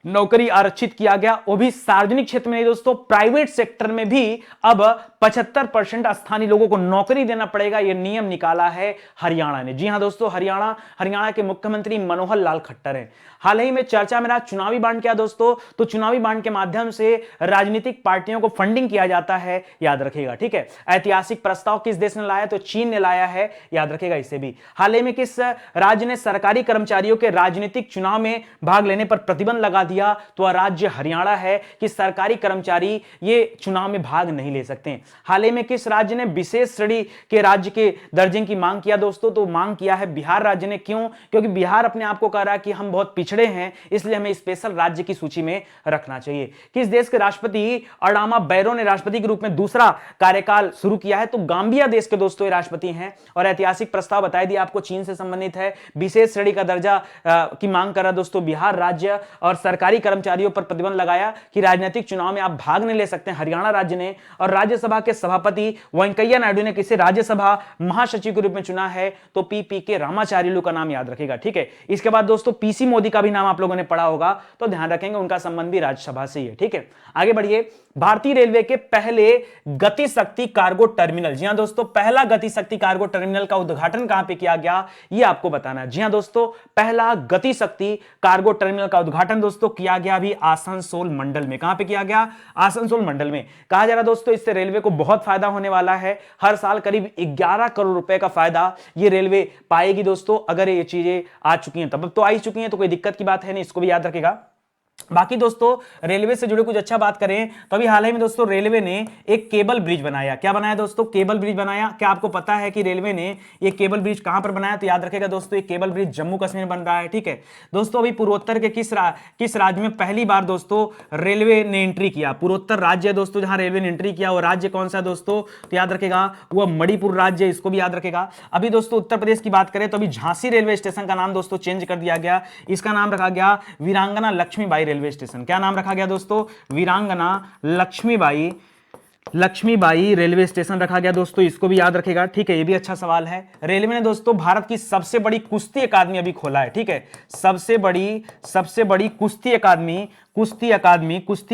नौकरी आरक्षित किया गया? वो भी सार्वजनिक क्षेत्र में नहीं दोस्तों, प्राइवेट सेक्टर में भी अब 75% स्थानीय लोगों को नौकरी देना पड़ेगा। यह नियम निकाला है हरियाणा ने। जी हां दोस्तों, हरियाणा के मुख्यमंत्री मनोहर लाल खट्टर हैं। हाल ही में चर्चा में रहा चुनावी बांड। क्या दोस्तों? तो चुनावी बांड के माध्यम से राजनीतिक पार्टियों को फंडिंग किया जाता है, याद रखेगा, ठीक है। ऐतिहासिक प्रस्ताव किस देश ने लाया? तो चीन ने लाया है, याद रखेगा इसे भी। हाल ही में किस राज्य ने सरकारी कर्मचारियों के राजनीतिक चुनाव में भाग लेने पर प्रतिबंध लगा दिया? तो राज्य हरियाणा है कि सरकारी कर्मचारी ये चुनाव में भाग नहीं ले सकते। हाल ही में किस राज्य ने विशेष श्रेणी के राज्य के दर्जे की मांग किया दोस्तों? तो मांग किया है बिहार राज्य ने। क्यों? क्योंकि बिहार अपने आप को कह रहा है कि हम बहुत पिछड़े हैं, इसलिए हमें स्पेशल राज्य की सूची में रखना चाहिए। किस देश के राष्ट्रपति अडामा बैरो ने राष्ट्रपति के रूप में दूसरा कार्यकाल शुरू किया है? तो गांबिया देश के दोस्तों ये राष्ट्रपति हैं। और ऐतिहासिक प्रस्ताव बताई दिया आपको, चीन से संबंधित है। विशेष श्रेणी का दर्जा की मांग कर रहा दोस्तों बिहार राज्य, और सरकारी कर्मचारियों पर प्रतिबंध लगाया कि राजनीतिक चुनाव में आप भाग नहीं ले सकते, हरियाणा राज्य ने। और राज्यसभा के सभापति वेंकैया नायडू ने किसे राज्यसभा महासचिव के रूप में चुना है? तो पीपी के रामाचार्युलू का नाम याद रखेगा, ठीक है। इसके बाद दोस्तों पीसी मोदी का भी नाम आप लोगों ने पढ़ा होगा, तो ध्यान रखेंगे, उनका संबंध भी राज्यसभा से ही है, ठीक है। आगे बढ़िए, भारतीय रेलवे के पहले गति शक्ति कार्गो टर्मिनल। जी हां दोस्तों, पहला गति शक्ति कार्गो टर्मिनल का उद्घाटन कहां पे किया गया, ये आपको बताना है। जी हां दोस्तों, पहला गति शक्ति कार्गो टर्मिनल का उद्घाटन दोस्तों किया गया भी आसनसोल मंडल में। कहां पे किया गया? आसनसोल मंडल में। कहा जा रहा दोस्तों इससे रेलवे को बहुत फायदा होने वाला है। हर साल करीब 11 करोड़ रुपए का फायदा ये रेलवे पाएगी दोस्तों, अगर ये चीजें आ चुकी हैं तब। तो आ ही चुकी हैं तो कोई दिक्कत की बात है नहीं, इसको भी याद रखेगा। बाकी दोस्तों रेलवे से जुड़े कुछ अच्छा बात करें तो अभी हाल ही में दोस्तों रेलवे ने एक केबल ब्रिज बनाया। क्या बनाया दोस्तों? केबल ब्रिज बनाया। क्या आपको पता है कि रेलवे ने ये केबल ब्रिज कहां पर बनाया? तो याद रखेगा दोस्तों, ये केबल ब्रिज जम्मू कश्मीर बन रहा है, ठीक है दोस्तों। अभी पूर्वोत्तर के किस राज्य में पहली बार दोस्तों रेलवे ने एंट्री किया? पूर्वोत्तर राज्य है दोस्तों जहां रेलवे ने एंट्री किया, वो राज्य कौन सा दोस्तों? तो याद रखेगा वो मणिपुर राज्य, इसको भी याद रखेगा। अभी दोस्तों उत्तर प्रदेश की बात करें तो अभी झांसी रेलवे स्टेशन का नाम दोस्तों चेंज कर दिया गया। इसका नाम रखा गया वीरांगना लक्ष्मीबाई रेलवे स्टेशन। क्या नाम रखा गया दोस्तों? वीरांगना लक्ष्मीबाई रेलवे स्टेशन रखा गया दोस्तों, इसको भी याद रखेगा, ठीक है। ये भी अच्छा सवाल है। रेलवे ने दोस्तों भारत की सबसे बड़ी कुश्ती अकादमी अभी खोला है, ठीक है। सबसे बड़ी कुश्ती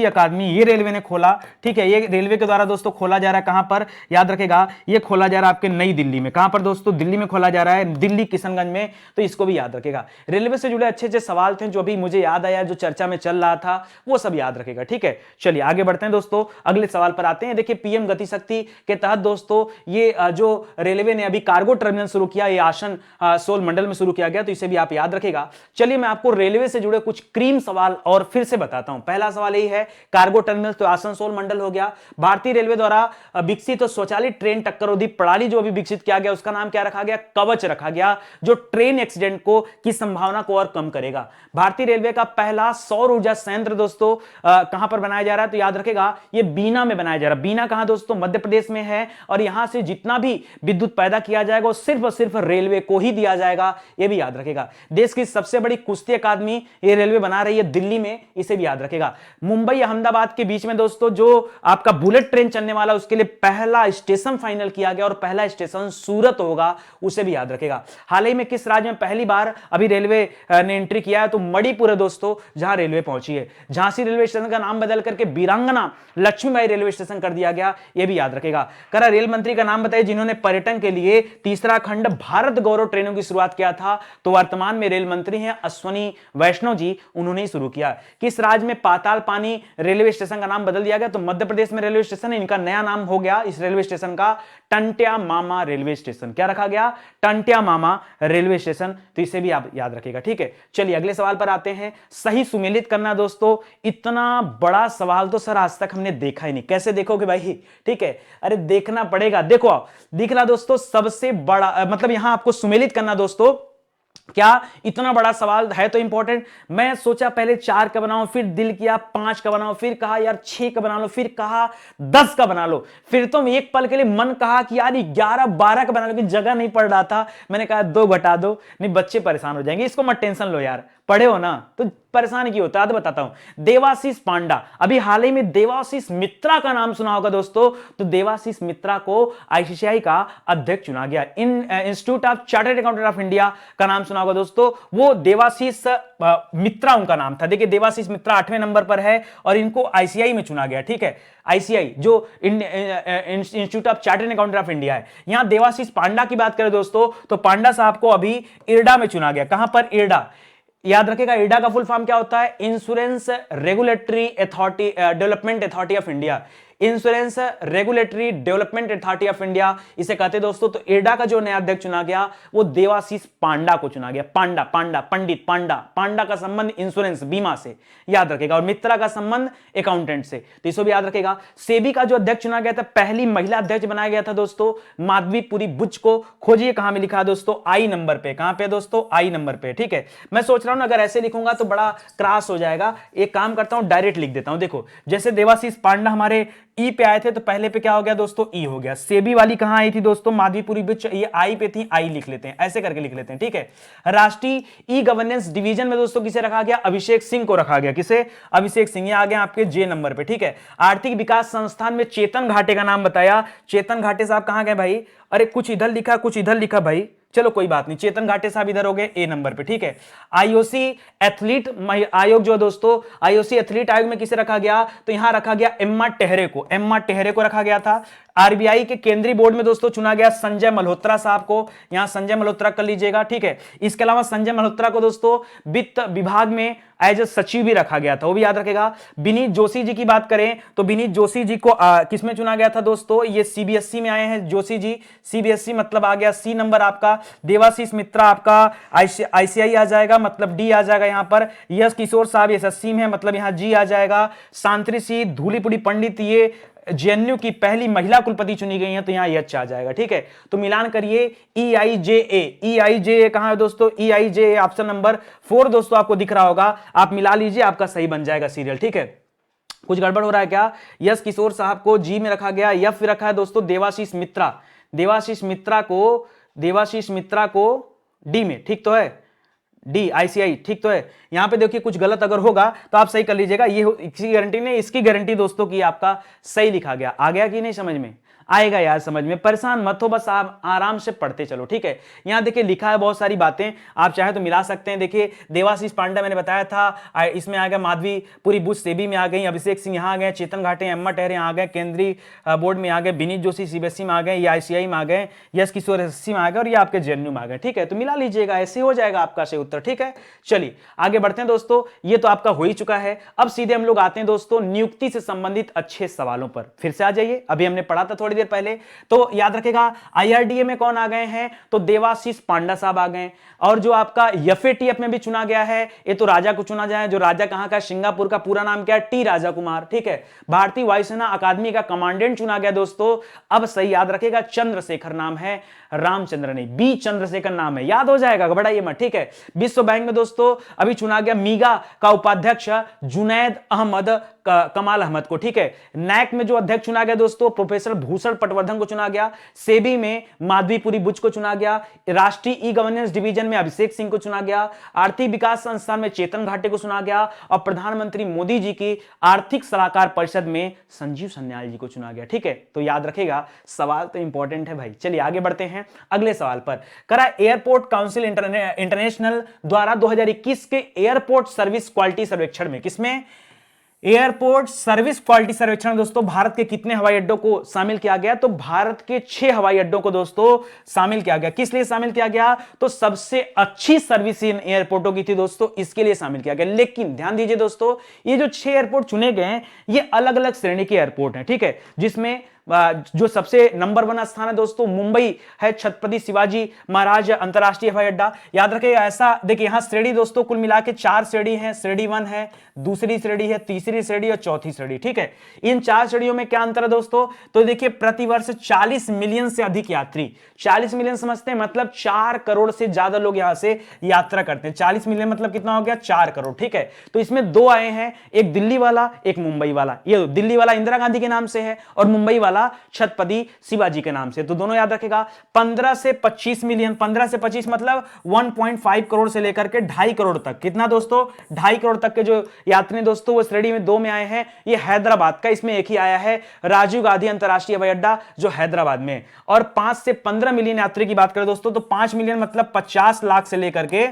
अकादमी ये रेलवे ने खोला, ठीक है। ये रेलवे के द्वारा दोस्तों खोला जा रहा है कहां पर? याद रखेगा, ये खोला जा रहा है आपके नई दिल्ली में। कहां पर दोस्तों? दिल्ली में खोला जा रहा है, दिल्ली किशनगंज में, तो इसको भी याद रखेगा। रेलवे से जुड़े अच्छे सवाल थे जो अभी मुझे याद आया, जो चर्चा में चल रहा था, वो सब याद रखेगा, ठीक है। चलिए आगे बढ़ते हैं दोस्तों, अगले सवाल पर आते हैं। देखिए पीएम गति शक्ति के तहत दोस्तों ये जो रेलवे ने अभी कार्गो टर्मिनल शुरू किया, ये आसनसोल मंडल में शुरू किया गया, तो इसे भी आप याद रखेगा। चलिए मैं आपको रेलवे से जुड़े कुछ क्रीम सवाल और फिर से बताता हूं। पहला सवाल यही है, कार्गो टर्मिनल तो आसनसोल मंडल हो गया। भारतीय रेलवे द्वारा विकसित स्वचालित ट्रेन टक्कररोधी प्रणाली जो अभी विकसित किया गया, उसका नाम क्या रखा गया? कवच रखा गया, जो ट्रेन एक्सीडेंट की संभावना को और कम करेगा। भारतीय रेलवे का पहला सौर ऊर्जा संयंत्र दोस्तों कहां पर बनाया जा रहा है? तो याद रखेगा ये बीना में बनाया जा रहा है। बीना कहां दोस्तों? मध्य प्रदेश में है। और यहां से जितना भी विद्युत पैदा किया जाएगा वो सिर्फ और सिर्फ रेलवे को ही दिया जाएगा, ये भी याद रखेगा। देश की सबसे बड़ी कुश्ती अकादमी ये रेलवे बना रही है दिल्ली में, इसे भी याद रखेगा। मुंबई अहमदाबाद के बीच में दोस्तों जो आपका बुलेट ट्रेन चलने वाला, उसके लिए पहला स्टेशन फाइनल किया गया और पहला स्टेशन सूरत होगा, उसे भी याद रखेगा। हाल ही में किस राज्य में पहली बार अभी रेलवे ने एंट्री किया है? तो मणिपुर है दोस्तों, जहां रेलवे पहुंची है। झांसी रेलवे स्टेशन का नाम बदल करके वीरांगना लक्ष्मीबाई रेलवे स्टेशन कर दिया गया, यह भी याद रखेगा। करा रेल मंत्री का नाम बताइए जिन्होंने पर्यटन के लिए तीसरा खंड भारत गौरव ट्रेनों की शुरुआत किया था? तो वर्तमान में रेल मंत्री हैं अश्वनी वैष्णव जी, उन्होंने ही शुरू किया। किस राज्य में पाताल पानी रेलवे स्टेशन का नाम बदल दिया गया? तो मध्य प्रदेश में रेलवे स्टेशन है, इनका नया नाम हो गया इस रेलवे स्टेशन का टंट्या मामा रेलवे स्टेशन। क्या रखा गया? टंट्या मामा रेलवे स्टेशन। तो इसे भी आप याद रखिएगा, ठीक है। चलिए अगले सवाल पर आते हैं। सही सुमेलित करना दोस्तों, इतना बड़ा सवाल तो सर आज तक हमने देखा ही नहीं। कैसे देखोगे भाई? ठीक है, अरे देखना पड़ेगा। देखो दिखला दोस्तों, सबसे बड़ा मतलब यहां आपको सुमेलित करना दोस्तों, क्या इतना बड़ा सवाल है तो इंपॉर्टेंट। मैं सोचा पहले 4 का बनाऊं, फिर दिल किया 5 का बनाऊं, फिर कहा यार 6 का बना लो, फिर कहा 10 का बना लो, फिर तो एक पल के लिए मन कहा कि यार 11 12 का बना लो, लेकिन जगह नहीं पड़ रहा था। मैंने कहा 2 घटा दो, नहीं बच्चे परेशान हो जाएंगे, इसको मत टेंशन लो यार, पढ़े हो ना तो परेशान क्यों होता है। बताता हूं। देवाशीष पांडा, अभी हाल ही में देवाशीष मित्रा का नाम सुना होगा दोस्तों। तो देवाशीष मित्रा को आईसीसीआई का अध्यक्ष चुना गया। Institute of chartered accountant of India का नाम सुना होगा दोस्तों। वो देवाशीष मित्रा उनका नाम था। देखिए देवाशीष मित्रा 8वें नंबर पर है और इनको आईसीआई में चुना गया, ठीक है। आईसीआई जो institute of chartered accountant of India है। यहां देवाशीष पांडा की बात करें दोस्तों, तो पांडा साहब को अभी इरडा में चुना गया। कहां पर? इरडा। याद रखेगा इरडा का फुल फॉर्म क्या होता है? Insurance regulatory authority development authority of India. Insurance regulatory development authority of India इसे कहते दोस्तों। तो इरडा का जो नया अध्यक्ष चुना गया वो देवाशीष पांडा को चुना गया। पांडा पांडा पंडित पांडा, पांडा का संबंध इंश्योरेंस बीमा से, याद रखेगा, और मित्रा का संबंध अकाउंटेंट से, तो इसको भी याद रखेगा। सेबी का जो अध्यक्ष चुना गया था, पहली महिला अध्यक्ष बनाया गया था दोस्तों माधवीपुरी बुच को। खोजिए कहां में लिखा है दोस्तों? आई नंबर पे। कहां पे दोस्तों? आई नंबर पे, ठीक है। मैं सोच रहा हूं अगर ऐसे लिखूंगा तो बड़ा क्रॉस हो जाएगा, एक काम करता हूं डायरेक्ट लिख देता हूं। देखो जैसे देवाशीष पांडा हमारे ई पे आए थे, तो पहले पे क्या हो गया दोस्तों? ई हो गया। सेबी वाली कहां आई थी दोस्तों? माधवीपुरी बिच, ये आई पे थी, आई लिख लेते हैं, ऐसे करके लिख लेते हैं, ठीक है। राष्ट्रीय ई गवर्नेंस डिवीजन में दोस्तों किसे रखा गया? अभिषेक सिंह को रखा गया। किसे? अभिषेक सिंह। ये आ गया आपके जे नंबर पे, ठीक है। आर्थिक विकास संस्थान में चेतन घाटे का नाम बताया। चेतन घाटे साहब कहां गए भाई? अरे कुछ इधर लिखा कुछ इधर लिखा भाई, चलो कोई बात नहीं, चेतन घाटे साहब इधर हो गए ए नंबर पे, ठीक है। आईओसी एथलीट आयोग जो है दोस्तों, आईओसी एथलीट आयोग में किसे रखा गया? तो यहां रखा गया एम्मा टेहरे को। एम्मा टेहरे को रखा गया था। आरबीआई के केंद्रीय बोर्ड में दोस्तों चुना गया संजय मल्होत्रा साहब को। यहां संजय मल्होत्रा कर लीजिएगा, ठीक है। इसके अलावा संजय मल्होत्रा को दोस्तों वित्त विभाग में एज ए सचिव भी रखा गया था, वो भी याद रखेगा। विनीत जोशी जी की बात करें तो विनीत जोशी जी को किसमें चुना गया था दोस्तों? ये सीबीएसई में आए हैं जोशी जी। सीबीएसई मतलब आ गया सी नंबर आपका। देवाशीष मित्रा आपका आईसीआई आ जाएगा, मतलब डी आ जाएगा यहां पर। यश किशोर साहब एसएससी में है, मतलब यहां जी आ जाएगा। शांति सिंह धूलीपुड़ी पंडित ये जेएनयू की पहली महिला कुलपति चुनी गई है, तो यहां एच आ जाएगा, ठीक है। तो मिलान करिए EIJA। EIJA कहां है दोस्तों? EIJA ऑप्शन नंबर 4 दोस्तों आपको दिख रहा होगा, आप मिला लीजिए, आपका सही बन जाएगा सीरियल, ठीक है। कुछ गड़बड़ हो रहा है क्या? यश किशोर साहब को जी में रखा गया। एफ रखा है दोस्तों देवाशीष मित्रा। देवाशीष मित्रा को डी में, ठीक तो है? डी आईसीआई, ठीक तो है। यहां पे देखिए कुछ गलत अगर होगा तो आप सही कर लीजिएगा। ये इसकी गारंटी नहीं, इसकी गारंटी दोस्तों की आपका सही लिखा गया। आ गया कि नहीं समझ में? आएगा यार समझ में, परेशान मत हो, बस आप आराम से पढ़ते चलो, ठीक है। यहां देखिए लिखा है बहुत सारी बातें, आप चाहे तो मिला सकते हैं। देखिए देवाशीष पांडा मैंने बताया था, इसमें आ गया माधवीपुरी बुच सेबी में आ गई, अभिषेक सिंह यहां आ गए, चेतन घाटे एम्मा टेहरे यहां आ गए, केंद्रीय बोर्ड में आ गए, विनीत जोशी सीबीएसई में आ गए, ये आईसीआई में आ गए, यश किशोर एसएससी में आ गए, और ये आपके जेएनयू में आ गए, ठीक है। तो मिला लीजिएगा, ऐसे हो जाएगा आपका सही उत्तर, ठीक है। चलिए आगे बढ़ते हैं दोस्तों, ये तो आपका हो ही चुका है। अब सीधे हम लोग आते हैं दोस्तों नियुक्ति से संबंधित अच्छे सवालों पर। फिर से आ जाइए, अभी हमने पढ़ा था थोड़ी देर पहले, तो याद रखेगा आईआरडीए में कौन आ गए हैं? तो देवाशीष पांडा साहब आ गए। और जो आपका एफएटीएफ में भी चुना गया है, ये तो राजा को चुना जाए, जो राजा कहां का? सिंगापुर का। पूरा नाम क्या है? टी राजा कुमार, ठीक है। भारतीय वायुसेना अकादमी का कमांडेंट चुना गया दोस्तों, अब सही याद रखेगा, चंद्रशेखर नाम है, रामचंद्र नहीं, बी चंद्रशेखर नाम है, याद हो जाएगा, घबराइए मत, ठीक है। विश्व बैंक में दोस्तों अभी चुना गया मीगा का उपाध्यक्ष जुनैद अहमद कमाल अहमद को, ठीक है। नैक में जो अध्यक्ष चुना गया दोस्तों, प्रोफेसर भूषण पटवर्धन को चुना गया। सेबी में माधवीपुरी बुच को चुना गया। राष्ट्रीय ई गवर्नेंस डिवीजन में अभिषेक सिंह को चुना गया। आर्थिक विकास संस्थान में चेतन घाटे को चुना गया। और प्रधानमंत्री मोदी जी की आर्थिक सलाहकार परिषद में संजीव सन्याल जी को चुना गया, ठीक है। तो याद रखेगा, सवाल तो इंपॉर्टेंट है भाई। चलिए आगे बढ़ते हैं अगले सवाल पर। करा एयरपोर्ट काउंसिल इंटरनेशनल द्वारा 2021 के एयरपोर्ट सर्विस क्वालिटी सर्वेक्षण में, किसमें? एयरपोर्ट सर्विस क्वालिटी सर्वेक्षण दोस्तों भारत के कितने हवाई अड्डों को शामिल किया गया? तो भारत के 6 हवाई अड्डों को दोस्तों शामिल किया गया। किस लिए शामिल किया गया? तो सबसे अच्छी सर्विस इन एयरपोर्टों की थी दोस्तों, इसके लिए शामिल किया गया। लेकिन ध्यान दीजिए दोस्तों, ये जो 6 एयरपोर्ट चुने गए हैं, ये अलग अलग श्रेणी के एयरपोर्ट हैं, ठीक है। जिसमें जो सबसे नंबर 1 स्थान है दोस्तों, मुंबई है, छत्रपति शिवाजी महाराज अंतरराष्ट्रीय हवाई अड्डा। याद रखिएगा, ऐसा देखिए यहां श्रेणी दोस्तों कुल मिला के 4 श्रेणी है। श्रेणी 1 है, दूसरी श्रेणी है, तीसरी श्रेणी और चौथी श्रेणी, ठीक है। इन 4 श्रेणियों में क्या अंतर है दोस्तों? तो देखिए प्रतिवर्ष 40 मिलियन से अधिक यात्री, 40 मिलियन समझते हैं, मतलब 4 करोड़ से ज्यादा लोग यहां से यात्रा करते हैं। 40 मिलियन मतलब कितना हो गया? 4 करोड़, ठीक है। तो इसमें 2 आए हैं, एक दिल्ली वाला, एक मुंबई वाला। ये दिल्ली वाला इंदिरा गांधी के नाम से है और मुंबई वाला छत्रपति शिवाजी के नाम से। तो दोनों याद रखेगा। 15 से 25 मिलियन, 15 से 25 मतलब 1.5 करोड़ से लेकर के 2.5 करोड़ तक। कितना दोस्तों? 2.5 करोड़ तक के जो यात्री दोस्तों वो श्रेणी में 2 में आए हैं। ये हैदराबाद का, इसमें एक ही आया है, राजीव गांधी अंतरराष्ट्रीय हवाई अड्डा जो हैदराबाद में। और 5 से 15 मिलियन यात्री की बात करें दोस्तों, तो 5 मिलियन मतलब 50 लाख से लेकर के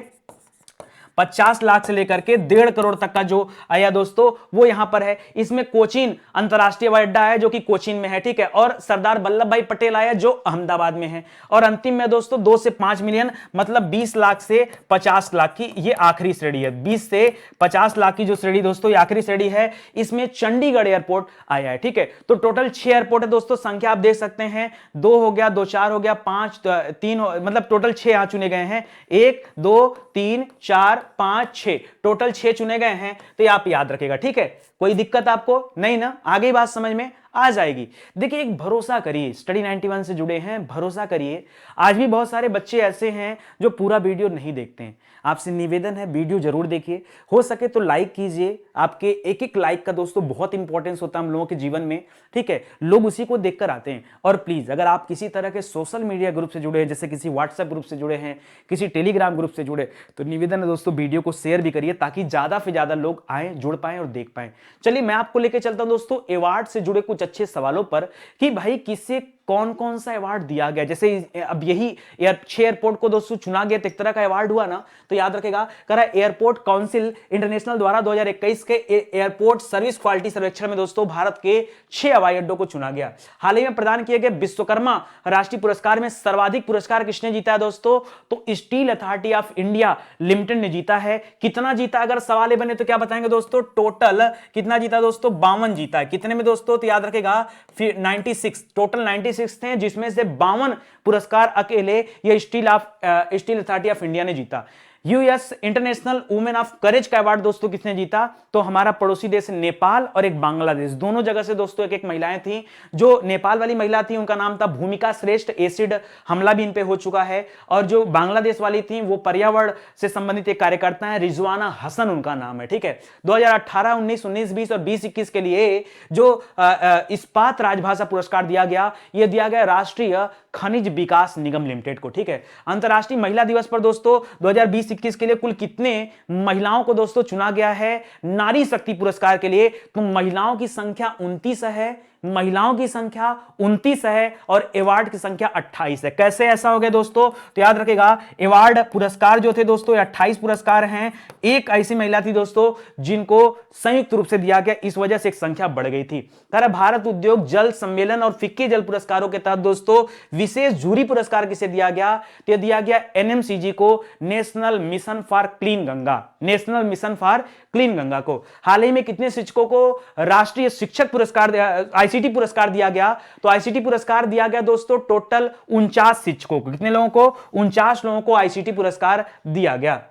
1.5 करोड़ तक का जो आया दोस्तों वो यहां पर है। इसमें कोचीन अंतरराष्ट्रीय हवाई अड्डा है जो कि कोचीन में है, ठीक है। और सरदार वल्लभ भाई पटेल आया जो अहमदाबाद में है। और अंतिम में दोस्तों 2 से 5 मिलियन मतलब 20 लाख से 50 लाख की ये आखिरी श्रेणी है। 20 से 50 लाख की जो श्रेणी दोस्तों ये आखिरी श्रेणी है। इसमें चंडीगढ़ एयरपोर्ट आया है, ठीक है। तो टोटल 6 एयरपोर्ट है दोस्तों, संख्या आप देख सकते हैं, 2 हो गया, 2 4 हो गया, 5 3 मतलब टोटल 6 यहां चुने गए हैं। 1 2 3 4 5 6 टोटल 6 चुने गए हैं। तो ये आप याद रखेगा, ठीक है। कोई दिक्कत आपको नहीं ना? आगे बात समझ में आ जाएगी। देखिए एक भरोसा करिए, स्टडी 91 से जुड़े हैं, भरोसा करिए। आज भी बहुत सारे बच्चे ऐसे हैं जो पूरा वीडियो नहीं देखते हैं। आपसे निवेदन है वीडियो जरूर देखिए, हो सके तो लाइक कीजिए। आपके एक एक लाइक का दोस्तों बहुत इंपॉर्टेंस होता है हम लोगों के जीवन में, ठीक है। लोग उसी को देखकर आते हैं। और प्लीज अगर आप किसी तरह के सोशल मीडिया ग्रुप से जुड़े हैं, जैसे किसी व्हाट्सएप ग्रुप से जुड़े हैं, किसी टेलीग्राम ग्रुप से जुड़े, तो निवेदन है दोस्तों वीडियो को शेयर भी करिए ताकि ज्यादा से ज्यादा लोग आए, जुड़ पाए और देख पाए। चलिए मैं आपको लेकर चलता हूं दोस्तों अवार्ड से जुड़े कुछ अच्छे सवालों पर कि भाई किससे कौन कौन सा अवार्ड दिया गया। जैसे अब यही 6 एयरपोर्ट को दोस्तों चुना गया, तो एक तरह का अवार्ड हुआ ना। तो याद रखेगा, करा एयरपोर्ट काउंसिल इंटरनेशनल द्वारा 2021 के एयरपोर्ट सर्विस क्वालिटी सर्वेक्षण में दोस्तों भारत के 6 हवाई अड्डों को चुना गया। हाल ही में प्रदान किए गए विश्वकर्मा राष्ट्रीय पुरस्कार में सर्वाधिक पुरस्कार किसने जीता है दोस्तों? तो steel authority of India limited ने जीता है। कितना जीता? अगर सवाल बने तो क्या बताएंगे दोस्तों? टोटल कितना जीता दोस्तों? 52 जीता है। कितने में दोस्तों? तो याद रखेगा 96, टोटल 96 थे, जिसमें से 52 पुरस्कार अकेले ये स्टील अथॉरिटी ऑफ इंडिया ने जीता। US international women of courage का अवार्ड दोस्तों किसने जीता? तो हमारा पड़ोसी देश नेपाल और एक बांग्लादेश, दोनों जगह से दोस्तों एक एक महिलाएं थी। जो नेपाल वाली महिला थी उनका नाम था भूमिका श्रेष्ठ, एसिड हमला भी इन पे हो चुका है। और जो बांग्लादेश वाली थी वो पर्यावरण से संबंधित एक कार्यकर्ता है, रिजवाना हसन उनका नाम है, ठीक है। 2018, 19, 19, 20 और 20-21 के लिए जो इस्पात राजभाषा पुरस्कार दिया गया, यह दिया गया राष्ट्रीय खनिज विकास निगम लिमिटेड को, ठीक है। अंतरराष्ट्रीय महिला दिवस पर दोस्तों 2020-21 के लिए कुल कितने महिलाओं को दोस्तों चुना गया है नारी शक्ति पुरस्कार के लिए? तो महिलाओं की संख्या 29 है, महिलाओं की संख्या 29 है और अवार्ड की संख्या 28 है। कैसे ऐसा हो गया दोस्तों? तो याद रखेगा अवार्ड पुरस्कार जो थे दोस्तों 28 पुरस्कार हैं। एक ऐसी महिला थी दोस्तों जिनको संयुक्त रूप से दिया गया, इस वजह से एक संख्या बढ़ गई थी। भारत उद्योग जल सम्मेलन और फिक्की जल पुरस्कारों के तहत दोस्तों विशेष जूरी पुरस्कार किसे दिया गया? तो दिया गया एनएमसीजी को, national mission for clean Ganga, national mission for clean Ganga को। हाल ही में कितने शिक्षकों को राष्ट्रीय शिक्षक पुरस्कार आईसीटी पुरस्कार दिया गया? तो आईसीटी पुरस्कार दिया गया दोस्तों टोटल 49 शिक्षकों को। कितने लोगों को? 49 लोगों को आईसीटी पुरस्कार दिया गया।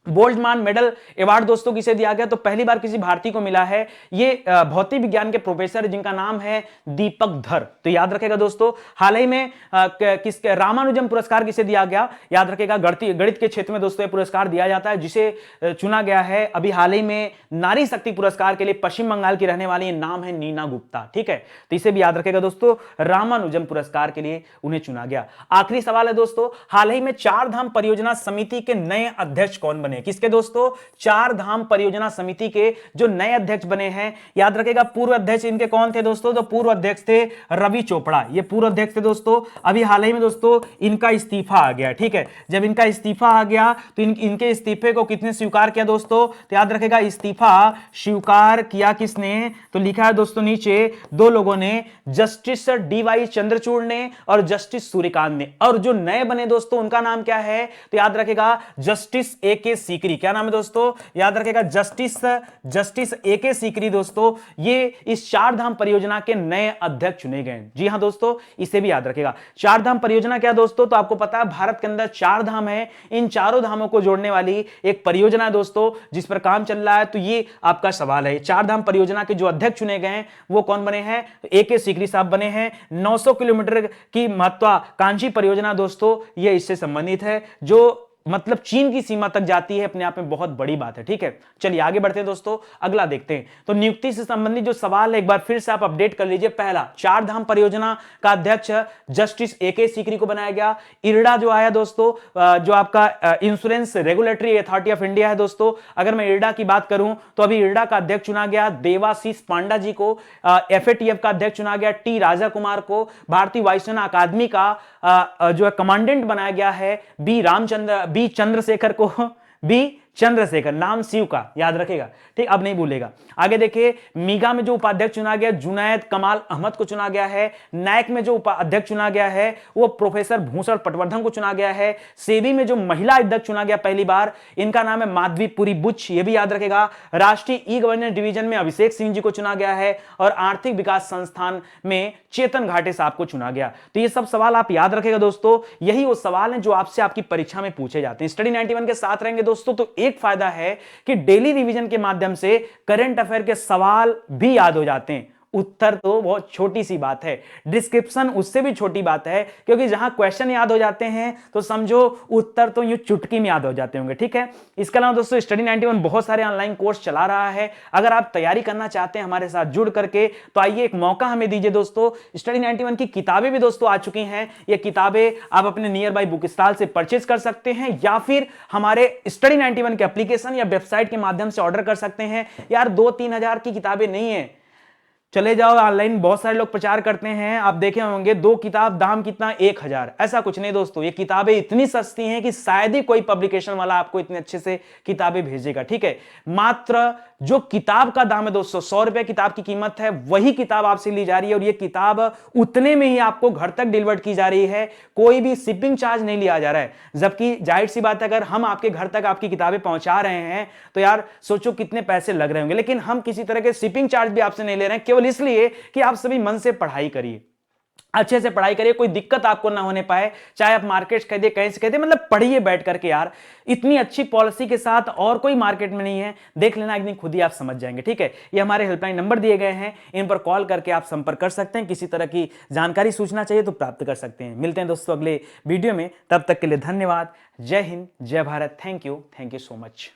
बोल्ट्जमान मेडल अवार्ड दोस्तों किसे दिया गया? तो पहली बार किसी भारतीय को मिला है। ये भौतिक विज्ञान के प्रोफेसर जिनका नाम है दीपक धर। तो याद रखेगा दोस्तों, हाल ही में किसके रामानुजम पुरस्कार किसे दिया गया? याद रखेगा, गणित के क्षेत्र में दोस्तों ये पुरस्कार दिया जाता है, जिसे चुना गया है अभी हाल ही में नारी शक्ति पुरस्कार के लिए पश्चिम बंगाल की रहने वाली, नाम है नीना गुप्ता। ठीक है, तो इसे भी याद रखेगा दोस्तों, रामानुजम पुरस्कार के लिए उन्हें चुना गया। आखिरी सवाल है दोस्तों, हाल ही में चार धाम परियोजना समिति के नए अध्यक्ष कौन बने? किसके दोस्तों? चार धाम परियोजना समिति के जो नए अध्यक्ष बने हैं, याद रखेगा पूर्व अध्यक्ष इनके कौन थे दोस्तों? तो पूर्व अध्यक्ष थे रवि चोपड़ा, ये पूर्व अध्यक्ष थे दोस्तों। अभी हाल ही में दोस्तों इनका इस्तीफा आ गया। ठीक है, जब इनका इस्तीफा आ गया तो इनके इस्तीफे को किसने स्वीकार किया दोस्तों? तो याद रखेगा इस्तीफा स्वीकार किया किसने? तो लिखा है दोस्तों नीचे, दो लोगों ने, जस्टिस डीवाई चंद्रचूड़ ने और जस्टिस सूर्यकांत ने। और जो नए बने दोस्तों उनका नाम क्या है? तो याद रखेगा जस्टिस ए.के. सीकरी। क्या नाम है दोस्तों? याद रखेगा जस्टिस ए.के. सीकरी दोस्तों, ये इस चार धाम परियोजना के नए अध्यक्ष चुने गए। जी हां दोस्तों, इसे भी याद रखेगा। चार धाम परियोजना क्या दोस्तों? तो आपको पता है भारत के अंदर चार धाम है, इन चारों धामों को जोड़ने वाली एक परियोजना है दोस्तों, जिस पर काम चल रहा है। तो ये आपका सवाल है, चार धाम परियोजना के जो अध्यक्ष चुने गए हैं वो कौन बने हैं? ए.के. सीकरी साहब बने हैं। 900 किलोमीटर की महत्वाकांक्षी परियोजना दोस्तों, ये इससे संबंधित है, जो मतलब चीन की सीमा तक जाती है, अपने आप में बहुत बड़ी बात है। ठीक है, चलिए आगे बढ़ते हैं दोस्तों, अगला देखते हैं। तो नियुक्ति से संबंधित जो सवाल है एक बार फिर से आप अपडेट कर लीजिए। पहला, चार धाम परियोजना का अध्यक्ष जस्टिस ए.के. सीकरी को बनाया गया। इरडा जो आया दोस्तों, जो आपका insurance regulatory authority of India है दोस्तों, अगर मैं इरडा की बात करूं तो अभी इरडा का अध्यक्ष चुना गया देवाशीष पांडा जी को। एफएटीएफ का अध्यक्ष चुना गया टी राजा कुमार को। भारतीय वायुसेना अकादमी का जो है कमांडेंट बनाया गया है बी चंद्रशेखर को। बी चंद्रशेखर, नाम शिव का, याद रखेगा। ठीक, अब नहीं भूलेगा। आगे देखिए, मीगा में जो उपाध्यक्ष चुना गया जुनैद कमाल अहमद को चुना गया है। नायक में जो उपाध्यक्ष चुना गया है वो प्रोफेसर भूषण पटवर्धन को चुना गया है। सेबी में जो महिला अध्यक्ष चुना गया पहली बार, इनका नाम है माधवी पुरी बुच, ये भी याद रखेगा। राष्ट्रीय ई गवर्नेंस डिवीजन में अभिषेक सिंह जी को चुना गया है और आर्थिक विकास संस्थान में चेतन घाटे साहब को चुना गया। तो ये सब सवाल आप याद रखेगा दोस्तों, यही वो सवाल हैं जो आपसे आपकी परीक्षा में पूछे जाते हैं। स्टडी 91 के साथ रहेंगे दोस्तों तो एक फायदा है कि डेली रिवीजन के माध्यम से करंट अफेयर के सवाल भी याद हो जाते हैं। उत्तर तो बहुत छोटी सी बात है, डिस्क्रिप्शन उससे भी छोटी बात है, क्योंकि जहां क्वेश्चन याद हो जाते हैं तो समझो उत्तर तो यूं चुटकी में याद हो जाते होंगे। ठीक है, इसके अलावा दोस्तों स्टडी 91 बहुत सारे ऑनलाइन कोर्स चला रहा है। अगर आप तैयारी करना चाहते हैं हमारे साथ जुड़ करके, तो आइए एक मौका हमें दीजिए दोस्तों। स्टडी 91 की किताबें भी दोस्तों आ चुकी हैं। ये किताबें आप अपने नियर बाई बुक स्टॉल से परचेज कर सकते हैं या फिर हमारे स्टडी 91 के एप्लीकेशन या वेबसाइट के माध्यम से ऑर्डर कर सकते हैं। यार 2-3 हजार की किताबें नहीं है, चले जाओ ऑनलाइन, बहुत सारे लोग प्रचार करते हैं, आप देखे होंगे 2 किताब दाम कितना 1000। ऐसा कुछ नहीं दोस्तों, ये किताबें इतनी सस्ती हैं कि शायद ही कोई पब्लिकेशन वाला आपको इतने अच्छे से किताबें भेजेगा। ठीक है, मात्र जो किताब का दाम है दोस्तों 100 रुपए किताब की कीमत है, वही किताब आपसे ली जा रही है और ये किताब उतने में ही आपको घर तक डिलीवर्ड की जा रही है। कोई भी शिपिंग चार्ज नहीं लिया जा रहा है। जबकि जाहिर सी बात है, अगर हम आपके घर तक आपकी किताबें पहुंचा रहे हैं तो यार सोचो कितने पैसे लग रहे होंगे। लेकिन हम किसी तरह के शिपिंग चार्ज भी आपसे नहीं ले रहे हैं, केवल इसलिए कि आप सभी मन से पढ़ाई करिए, अच्छे से पढ़ाई करिए, कोई दिक्कत आपको ना होने पाए। चाहे आप मार्केट खरीदे, कहीं से खरीदे, मतलब पढ़िए बैठ करके। यार इतनी अच्छी पॉलिसी के साथ और कोई मार्केट में नहीं है, देख लेना एक दिन, खुद ही आप समझ जाएंगे। ठीक है, ये हमारे हेल्पलाइन नंबर दिए गए हैं, इन पर कॉल करके आप संपर्क कर सकते हैं। किसी तरह की जानकारी सूचना चाहिए तो प्राप्त कर सकते हैं। मिलते हैं दोस्तों अगले वीडियो में, तब तक के लिए धन्यवाद। जय हिंद, जय Bharat. Thank you so much.